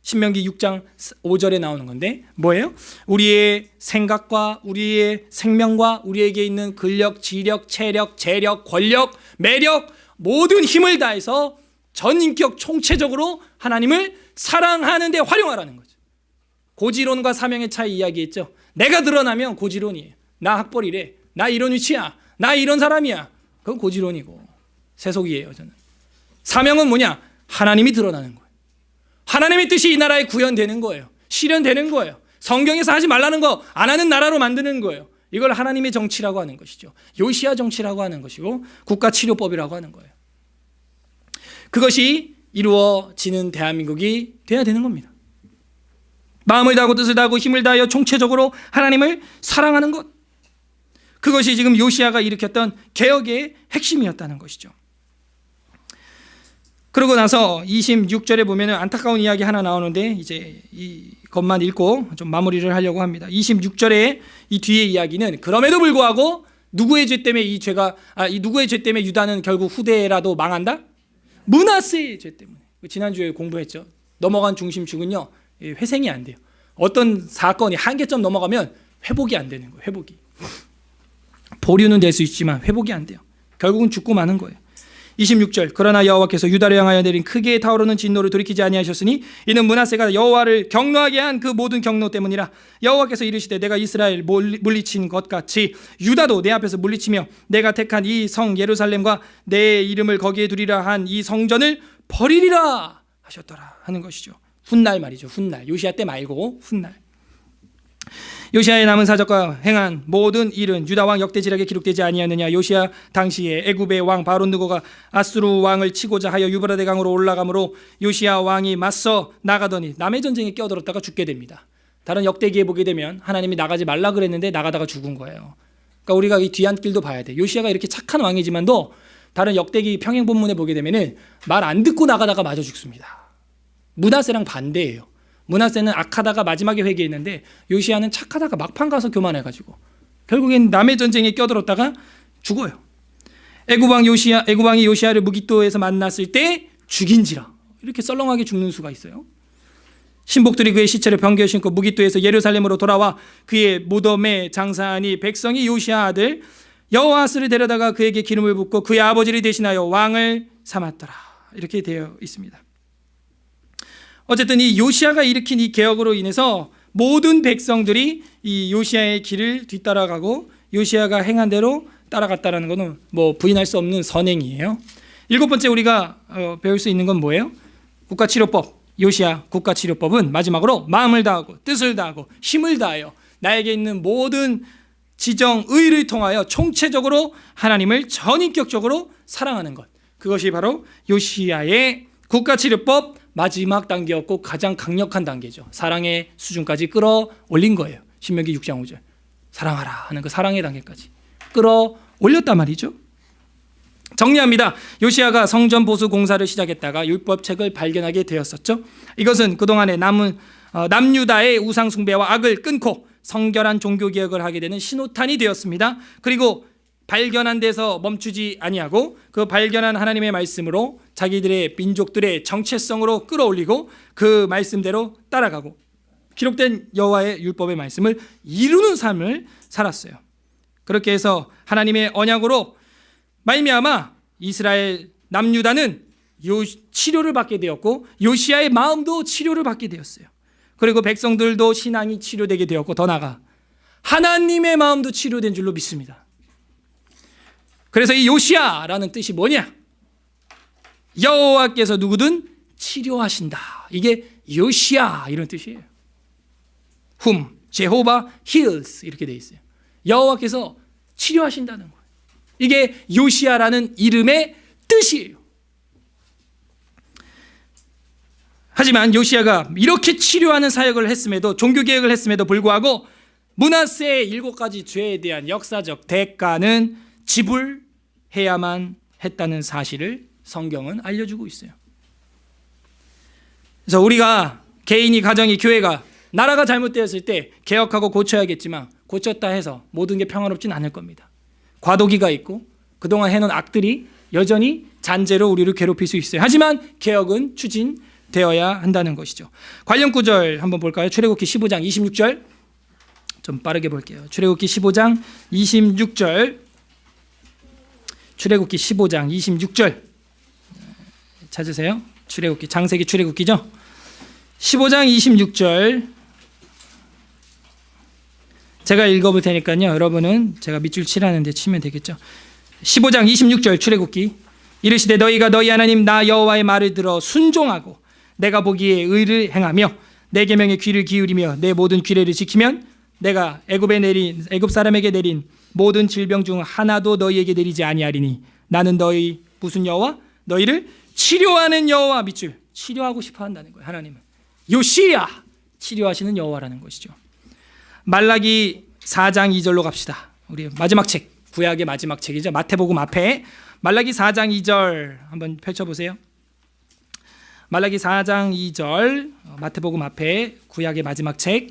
신명기 6장 5절에 나오는 건데 뭐예요? 우리의 생각과 우리의 생명과 우리에게 있는 근력, 지력, 체력, 재력, 권력, 매력, 모든 힘을 다해서 전인격 총체적으로 하나님을 사랑하는 데 활용하라는 거죠. 고지론과 사명의 차이 이야기했죠. 내가 드러나면 고지론이에요. 나 학벌이래, 나 이런 위치야, 나 이런 사람이야. 그건 고지론이고 세속이에요. 저는 사명은 뭐냐? 하나님이 드러나는 거예요. 하나님의 뜻이 이 나라에 구현되는 거예요. 실현되는 거예요. 성경에서 하지 말라는 거 안 하는 나라로 만드는 거예요. 이걸 하나님의 정치라고 하는 것이죠. 요시야 정치라고 하는 것이고 국가치료법이라고 하는 거예요. 그것이 이루어지는 대한민국이 돼야 되는 겁니다. 마음을 다하고 뜻을 다하고 힘을 다하여 총체적으로 하나님을 사랑하는 것, 그것이 지금 요시야가 일으켰던 개혁의 핵심이었다는 것이죠. 그러고 나서 26절에 보면 안타까운 이야기 하나 나오는데, 이제 이것만 읽고 좀 마무리를 하려고 합니다. 26절에 이 뒤의 이야기는 그럼에도 불구하고 누구의 죄 때문에 누구의 죄 때문에 유다는 결국 후대라도 망한다? 므낫세의 죄 때문에. 지난주에 공부했죠. 넘어간 중심축은요, 회생이 안 돼요. 어떤 사건이 한계점 넘어가면 회복이 안 되는 거예요. 회복이. 보류는 될 수 있지만 회복이 안 돼요. 결국은 죽고 마는 거예요. 26절, 그러나 여호와께서 유다를 향하여 내린 크게 타오르는 진노를 돌이키지 아니하셨으니 이는 므낫세가 여호와를 경노하게 한 그 모든 경노 때문이라. 여호와께서 이르시되 내가 이스라엘 물리친 것 같이 유다도 내 앞에서 물리치며 내가 택한 이 성 예루살렘과 내 이름을 거기에 두리라 한 이 성전을 버리리라 하셨더라 하는 것이죠. 훗날 말이죠. 훗날. 요시야 때 말고 훗날. 요시야의 남은 사적과 행한 모든 일은 유다 왕 역대지략에 기록되지 아니하느냐. 요시야 당시에 애굽의 왕 바론느고가 아수르 왕을 치고자 하여 유브라데 강으로 올라가므로 요시야 왕이 맞서 나가더니 남의 전쟁에 끼어들었다가 죽게 됩니다. 다른 역대기에 보게 되면 하나님이 나가지 말라 그랬는데 나가다가 죽은 거예요. 그러니까 우리가 이 뒤안길도 봐야 돼. 요시야가 이렇게 착한 왕이지만도 다른 역대기 평행 본문에 보게 되면은 말 안 듣고 나가다가 마저 죽습니다. 므낫세랑 반대예요. 므낫세는 악하다가 마지막에 회개했는데 요시야는 착하다가 막판 가서 교만해가지고 결국엔 남의 전쟁에 끼어들었다가 죽어요. 애굽 왕이 요시야를 무깃도에서 만났을 때 죽인지라 이렇게 썰렁하게 죽는 수가 있어요. 신복들이 그의 시체를 병거에 신고 무깃도에서 예루살렘으로 돌아와 그의 무덤에 장사하니 백성이 요시야 아들 여호아스를 데려다가 그에게 기름을 붓고 그의 아버지를 대신하여 왕을 삼았더라. 이렇게 되어 있습니다. 어쨌든 이 요시야가 일으킨 이 개혁으로 인해서 모든 백성들이 이 요시야의 길을 뒤따라가고 요시야가 행한 대로 따라갔다는 것은 뭐 부인할 수 없는 선행이에요. 7번째 우리가 배울 수 있는 건 뭐예요? 국가치료법. 요시야 국가치료법은 마지막으로 마음을 다하고 뜻을 다하고 힘을 다하여 나에게 있는 모든 지정, 의를 통하여 총체적으로 하나님을 전인격적으로 사랑하는 것. 그것이 바로 요시야의 국가치료법 마지막 단계였고 가장 강력한 단계죠. 사랑의 수준까지 끌어올린 거예요. 신명기 6장 5절. 사랑하라 하는 그 사랑의 단계까지 끌어올렸단 말이죠. 정리합니다. 요시야가 성전 보수 공사를 시작했다가 율법책을 발견하게 되었었죠. 이것은 그동안의 남유다의 우상 숭배와 악을 끊고 성결한 종교 개혁을 하게 되는 신호탄이 되었습니다. 그리고 발견한 데서 멈추지 아니하고 그 발견한 하나님의 말씀으로 자기들의 민족들의 정체성으로 끌어올리고 그 말씀대로 따라가고 기록된 여호와의 율법의 말씀을 이루는 삶을 살았어요. 그렇게 해서 하나님의 언약으로 말미암아 이스라엘 남유다는 치료를 받게 되었고 요시야의 마음도 치료를 받게 되었어요. 그리고 백성들도 신앙이 치료되게 되었고 더 나아가 하나님의 마음도 치료된 줄로 믿습니다. 그래서 이 요시야라는 뜻이 뭐냐? 여호와께서 누구든 치료하신다. 이게 요시야 이런 뜻이에요. Whom Jehovah heals 이렇게 돼 있어요. 여호와께서 치료하신다는 거예요. 이게 요시야라는 이름의 뜻이에요. 하지만 요시야가 이렇게 치료하는 사역을 했음에도 종교개혁을 했음에도 불구하고 므낫세의 7가지 죄에 대한 역사적 대가는 지불해야만 했다는 사실을 성경은 알려주고 있어요. 그래서 우리가 개인이 가정이 교회가 나라가 잘못되었을 때 개혁하고 고쳐야겠지만 고쳤다 해서 모든 게 평화롭진 않을 겁니다. 과도기가 있고 그동안 해놓은 악들이 여전히 잔재로 우리를 괴롭힐 수 있어요. 하지만 개혁은 추진되어야 한다는 것이죠. 관련 구절 한번 볼까요? 출애굽기 15장 26절 좀 빠르게 볼게요. 출애굽기 15장 26절 출애굽기 15장 26절 찾으세요. 출애굽기 장세기 출애굽기죠. 15장 26절 제가 읽어볼 테니까요. 여러분은 제가 밑줄 칠하는데 치면 되겠죠. 15장 26절 출애굽기 이르시되 너희가 너희 하나님 나 여호와의 말을 들어 순종하고 내가 보기에 의를 행하며 내 계명에 귀를 기울이며 내 모든 규례를 지키면 내가 애굽 사람에게 내린 모든 질병 중 하나도 너희에게 내리지 아니하리니 나는 너희 무슨 여호와? 너희를 치료하는 여호와. 밑줄 치료하고 싶어 한다는 거예요. 하나님은 요시야 치료하시는 여호와라는 것이죠. 말라기 4장 2절로 갑시다. 우리 마지막 책 구약의 마지막 책이죠. 마태복음 앞에 말라기 4장 2절 한번 펼쳐보세요. 말라기 4장 2절 마태복음 앞에 구약의 마지막 책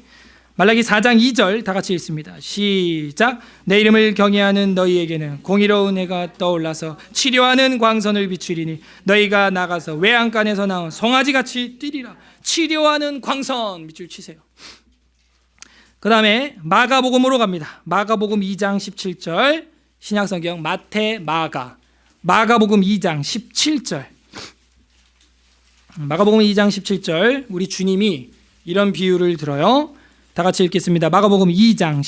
말라기 4장 2절 다 같이 읽습니다. 시작. 내 이름을 경외하는 너희에게는 공의로운 해가 떠올라서 치료하는 광선을 비추리니 너희가 나가서 외양간에서 나온 송아지같이 뛰리라. 치료하는 광선 밑줄 치세요. 그 다음에 마가복음으로 갑니다. 마가복음 2장 17절 신약성경 마가복음 2장 17절 마가복음 2장 17절 우리 주님이 이런 비유를 들어요. 다 같이 읽겠습니다. 마가복음 2장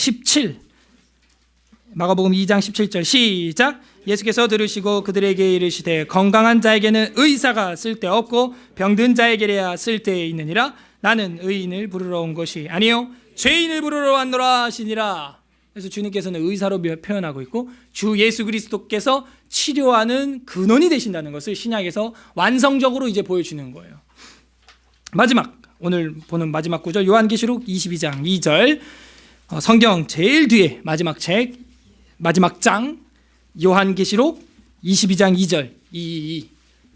17절 시작. 예수께서 들으시고 그들에게 이르시되 건강한 자에게는 의사가 쓸데없고 병든 자에게야 쓸데 있느니라. 나는 의인을 부르러 온 것이 아니요 죄인을 부르러 왔노라 하시니라. 그래서 주님께서는 의사로 표현하고 있고 주 예수 그리스도께서 치료하는 근원이 되신다는 것을 신약에서 완성적으로 이제 보여주는 거예요. 마지막, 오늘 보는 마지막 구절 요한계시록 22장 2절, 성경 제일 뒤에 마지막 책 마지막 장 요한계시록 22장 2절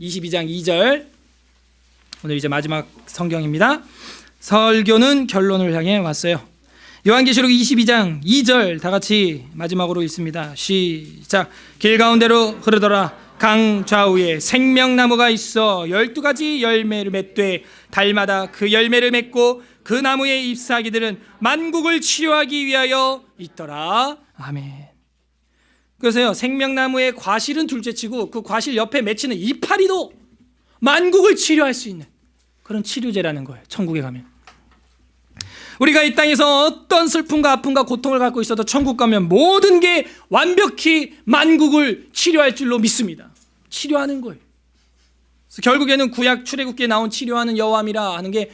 22장 2절, 오늘 이제 마지막 성경입니다. 설교는 결론을 향해 왔어요. 요한계시록 22장 2절 다 같이 마지막으로 읽습니다. 시작. 길 가운데로 흐르더라. 강 좌우에 생명나무가 있어 12가지 열매를 맺되 달마다 그 열매를 맺고 그 나무의 잎사귀들은 만국을 치료하기 위하여 있더라. 아멘. 그래서요, 생명나무의 과실은 둘째치고 그 과실 옆에 맺히는 이파리도 만국을 치료할 수 있는 그런 치료제라는 거예요. 천국에 가면. 우리가 이 땅에서 어떤 슬픔과 아픔과 고통을 갖고 있어도 천국 가면 모든 게 완벽히 만국을 치료할 줄로 믿습니다. 치료하는 거예요. 그래서 결국에는 구약 출애굽기에 나온 치료하는 여호와미라 하는 게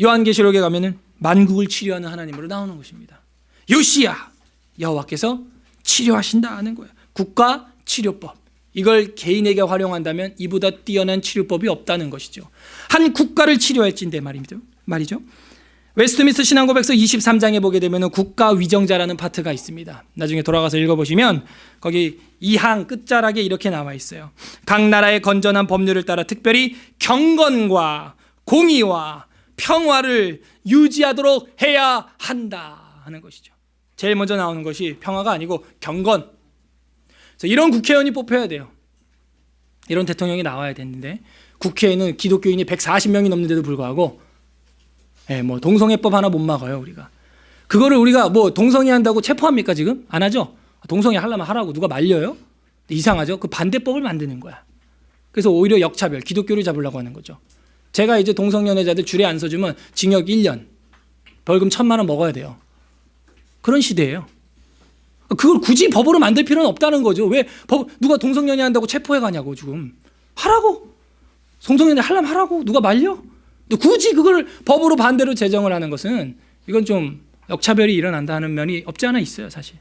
요한계시록에 가면은 만국을 치료하는 하나님으로 나오는 것입니다. 요시야, 여호와께서 치료하신다 하는 거예요. 국가 치료법. 이걸 개인에게 활용한다면 이보다 뛰어난 치료법이 없다는 것이죠. 한 국가를 치료할진데 말이죠. 웨스트민스터 신앙고백서 23장에 보게 되면 국가 위정자라는 파트가 있습니다. 나중에 돌아가서 읽어보시면 거기 2항 끝자락에 이렇게 나와 있어요. 각 나라의 건전한 법률을 따라 특별히 경건과 공의와 평화를 유지하도록 해야 한다 하는 것이죠. 제일 먼저 나오는 것이 평화가 아니고 경건. 그래서 이런 국회의원이 뽑혀야 돼요. 이런 대통령이 나와야 되는데 국회에는 기독교인이 140명이 넘는데도 불구하고 뭐 동성애법 하나 못 막아요. 우리가 그거를 우리가 뭐 동성애 한다고 체포합니까? 지금 안 하죠. 동성애 하려면 하라고 누가 말려요? 이상하죠. 그 반대법을 만드는 거야. 그래서 오히려 역차별, 기독교를 잡으려고 하는 거죠. 제가 이제 동성연애자들 줄에 안 서주면 징역 1년, 벌금 1,000만 원 먹어야 돼요. 그런 시대예요. 그걸 굳이 법으로 만들 필요는 없다는 거죠. 왜 누가 동성연애 한다고 체포해 가냐고. 지금 하라고. 동성연애 하려면 하라고. 누가 말려? 굳이 그걸 법으로 반대로 제정을 하는 것은 이건 좀 역차별이 일어난다 하는 면이 없지 않아 있어요. 사실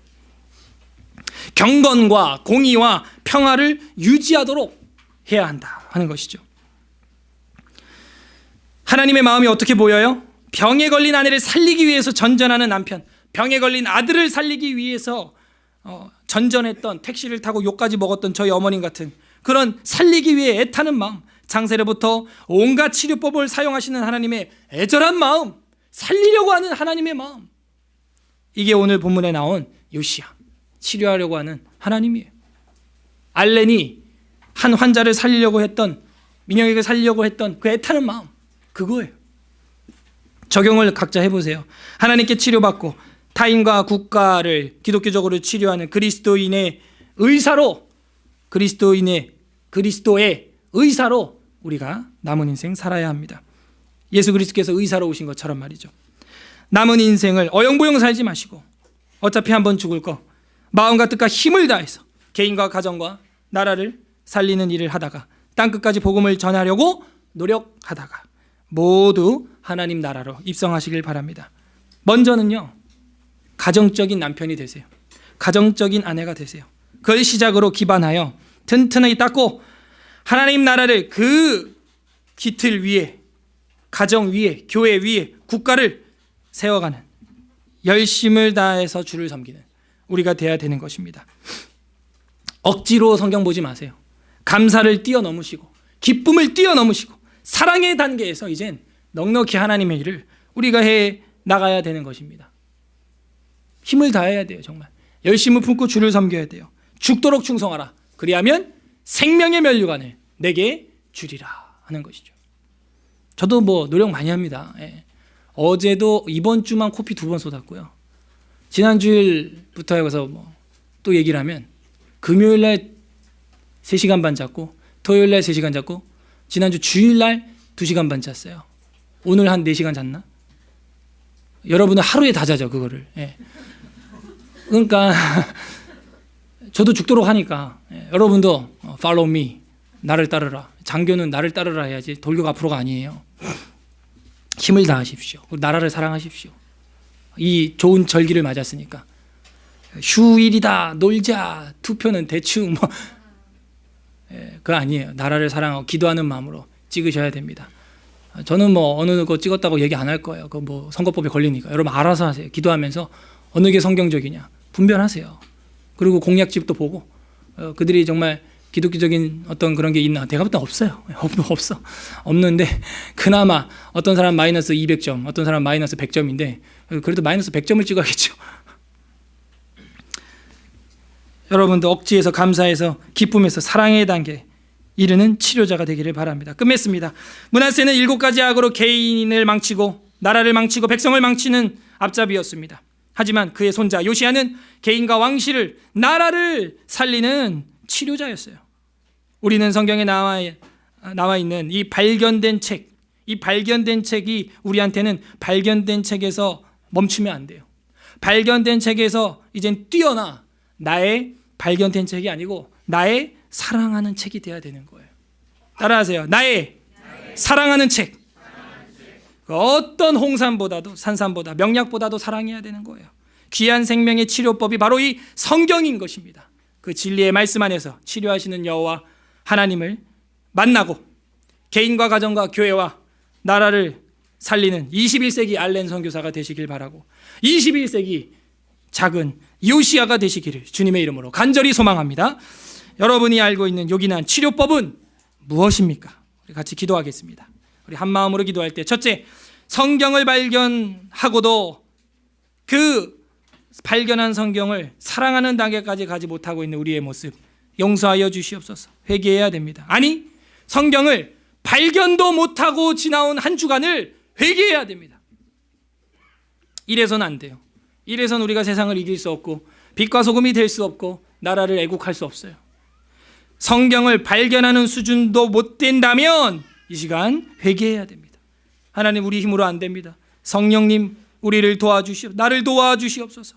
경건과 공의와 평화를 유지하도록 해야 한다 하는 것이죠. 하나님의 마음이 어떻게 보여요? 병에 걸린 아내를 살리기 위해서 전전하는 남편, 병에 걸린 아들을 살리기 위해서 전전했던, 택시를 타고 욕까지 먹었던 저희 어머님 같은 그런 살리기 위해 애타는 마음, 창세로부터 온갖 치료법을 사용하시는 하나님의 애절한 마음, 살리려고 하는 하나님의 마음, 이게 오늘 본문에 나온 요시야, 치료하려고 하는 하나님이에요. 알렌이 한 환자를 살리려고 했던, 민영에게 살리려고 했던 그 애타는 마음, 그거예요. 적용을 각자 해보세요. 하나님께 치료받고 타인과 국가를 기독교적으로 치료하는 그리스도의 의사로 우리가 남은 인생 살아야 합니다. 예수 그리스도께서 의사로 오신 것처럼 말이죠. 남은 인생을 어영부영 살지 마시고 어차피 한번 죽을 거 마음과 뜻과 힘을 다해서 개인과 가정과 나라를 살리는 일을 하다가 땅끝까지 복음을 전하려고 노력하다가 모두 하나님 나라로 입성하시길 바랍니다. 먼저는요, 가정적인 남편이 되세요. 가정적인 아내가 되세요. 그걸 시작으로 기반하여 튼튼하게 닦고 하나님 나라를 그 기틀 위에, 가정 위에, 교회 위에, 국가를 세워가는, 열심을 다해서 주를 섬기는 우리가 돼야 되는 것입니다. 억지로 성경 보지 마세요. 감사를 뛰어넘으시고 기쁨을 뛰어넘으시고 사랑의 단계에서 이젠 넉넉히 하나님의 일을 우리가 해 나가야 되는 것입니다. 힘을 다해야 돼요. 정말 열심을 품고 주를 섬겨야 돼요. 죽도록 충성하라. 그리하면 생명의 면류관을 내게 주리라 하는 것이죠. 저도 뭐 노력 많이 합니다. 어제도 이번 주만 코피 2번 쏟았고요. 지난주일부터 해서 또 얘기를 하면 금요일날 3시간 반 잤고 토요일날 3시간 잤고 지난주 주일날 2시간 반 잤어요. 오늘 한 4시간 잤나? 여러분은 하루에 다 자죠 그거를. 그러니까 저도 죽도록 하니까 여러분도 follow me, 나를 따르라. 장교는 나를 따르라 해야지 돌격 앞으로가 아니에요. 힘을 다하십시오. 나라를 사랑하십시오. 이 좋은 절기를 맞았으니까 휴일이다, 놀자, 투표는 대충 그거 아니에요. 나라를 사랑하고 기도하는 마음으로 찍으셔야 됩니다. 저는 어느 거 찍었다고 얘기 안 할 거예요. 그거 선거법에 걸리니까. 여러분 알아서 하세요. 기도하면서 어느 게 성경적이냐 분별하세요. 그리고 공약집도 보고 그들이 정말 기독교적인 어떤 그런 게 있나? 내가 볼 때 없어요. 없어. 없는데 그나마 어떤 사람 마이너스 200점, 어떤 사람 마이너스 100점인데 그래도 마이너스 100점을 찍어야겠죠. 여러분도 억지에서 감사해서 기쁨에서 사랑의 단계 이르는 치료자가 되기를 바랍니다. 끝맺습니다. 므낫세는 7가지 악으로 개인을 망치고 나라를 망치고 백성을 망치는 앞잡이였습니다. 하지만 그의 손자 요시야는 개인과 왕실을 나라를 살리는 치료자였어요. 우리는 성경에 나와 있는 이 발견된 책, 이 발견된 책이 우리한테는 발견된 책에서 멈추면 안 돼요. 발견된 책에서 이젠 뛰어나 나의 발견된 책이 아니고 나의 사랑하는 책이 돼야 되는 거예요. 따라하세요. 나의 사랑하는 책. 어떤 홍삼보다도 산삼보다 명약보다도 사랑해야 되는 거예요. 귀한 생명의 치료법이 바로 이 성경인 것입니다. 그 진리의 말씀 안에서 치료하시는 여호와 하나님을 만나고 개인과 가정과 교회와 나라를 살리는 21세기 알렌 선교사가 되시길 바라고 21세기 작은 요시야가 되시기를 주님의 이름으로 간절히 소망합니다. 여러분이 알고 있는 요긴한 치료법은 무엇입니까? 우리 같이 기도하겠습니다. 우리 한 마음으로 기도할 때 첫째, 성경을 발견하고도 그 발견한 성경을 사랑하는 단계까지 가지 못하고 있는 우리의 모습 용서하여 주시옵소서. 회개해야 됩니다. 아니, 성경을 발견도 못하고 지나온 한 주간을 회개해야 됩니다. 이래서는 안 돼요. 이래서는 우리가 세상을 이길 수 없고 빛과 소금이 될 수 없고 나라를 애국할 수 없어요. 성경을 발견하는 수준도 못 된다면 이 시간 회개해야 됩니다. 하나님, 우리 힘으로 안 됩니다. 성령님, 우리를 도와주시옵소서. 나를 도와주시옵소서.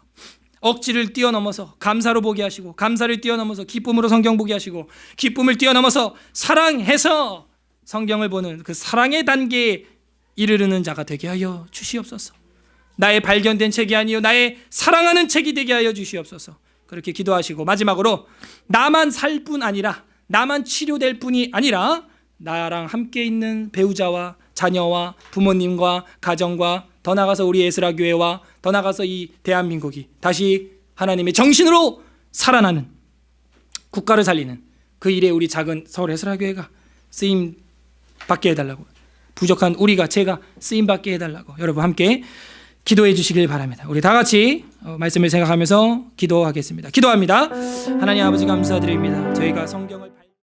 억지를 뛰어넘어서 감사로 보게 하시고 감사를 뛰어넘어서 기쁨으로 성경 보게 하시고 기쁨을 뛰어넘어서 사랑해서 성경을 보는 그 사랑의 단계에 이르르는 자가 되게 하여 주시옵소서. 나의 발견된 책이 아니요 나의 사랑하는 책이 되게 하여 주시옵소서. 그렇게 기도하시고 마지막으로 나만 살 뿐 아니라 나만 치료될 뿐이 아니라 나랑 함께 있는 배우자와 자녀와 부모님과 가정과 더 나아가서 우리 에스라 교회와 더 나아가서 이 대한민국이 다시 하나님의 정신으로 살아나는 국가를 살리는 그 일에 우리 작은 서울 에스라 교회가 쓰임 받게 해달라고, 부족한 우리가 제가 쓰임 받게 해달라고 여러분 함께 기도해 주시길 바랍니다. 우리 다 같이 말씀을 생각하면서 기도하겠습니다. 기도합니다. 하나님 아버지 감사드립니다. 저희가 성경을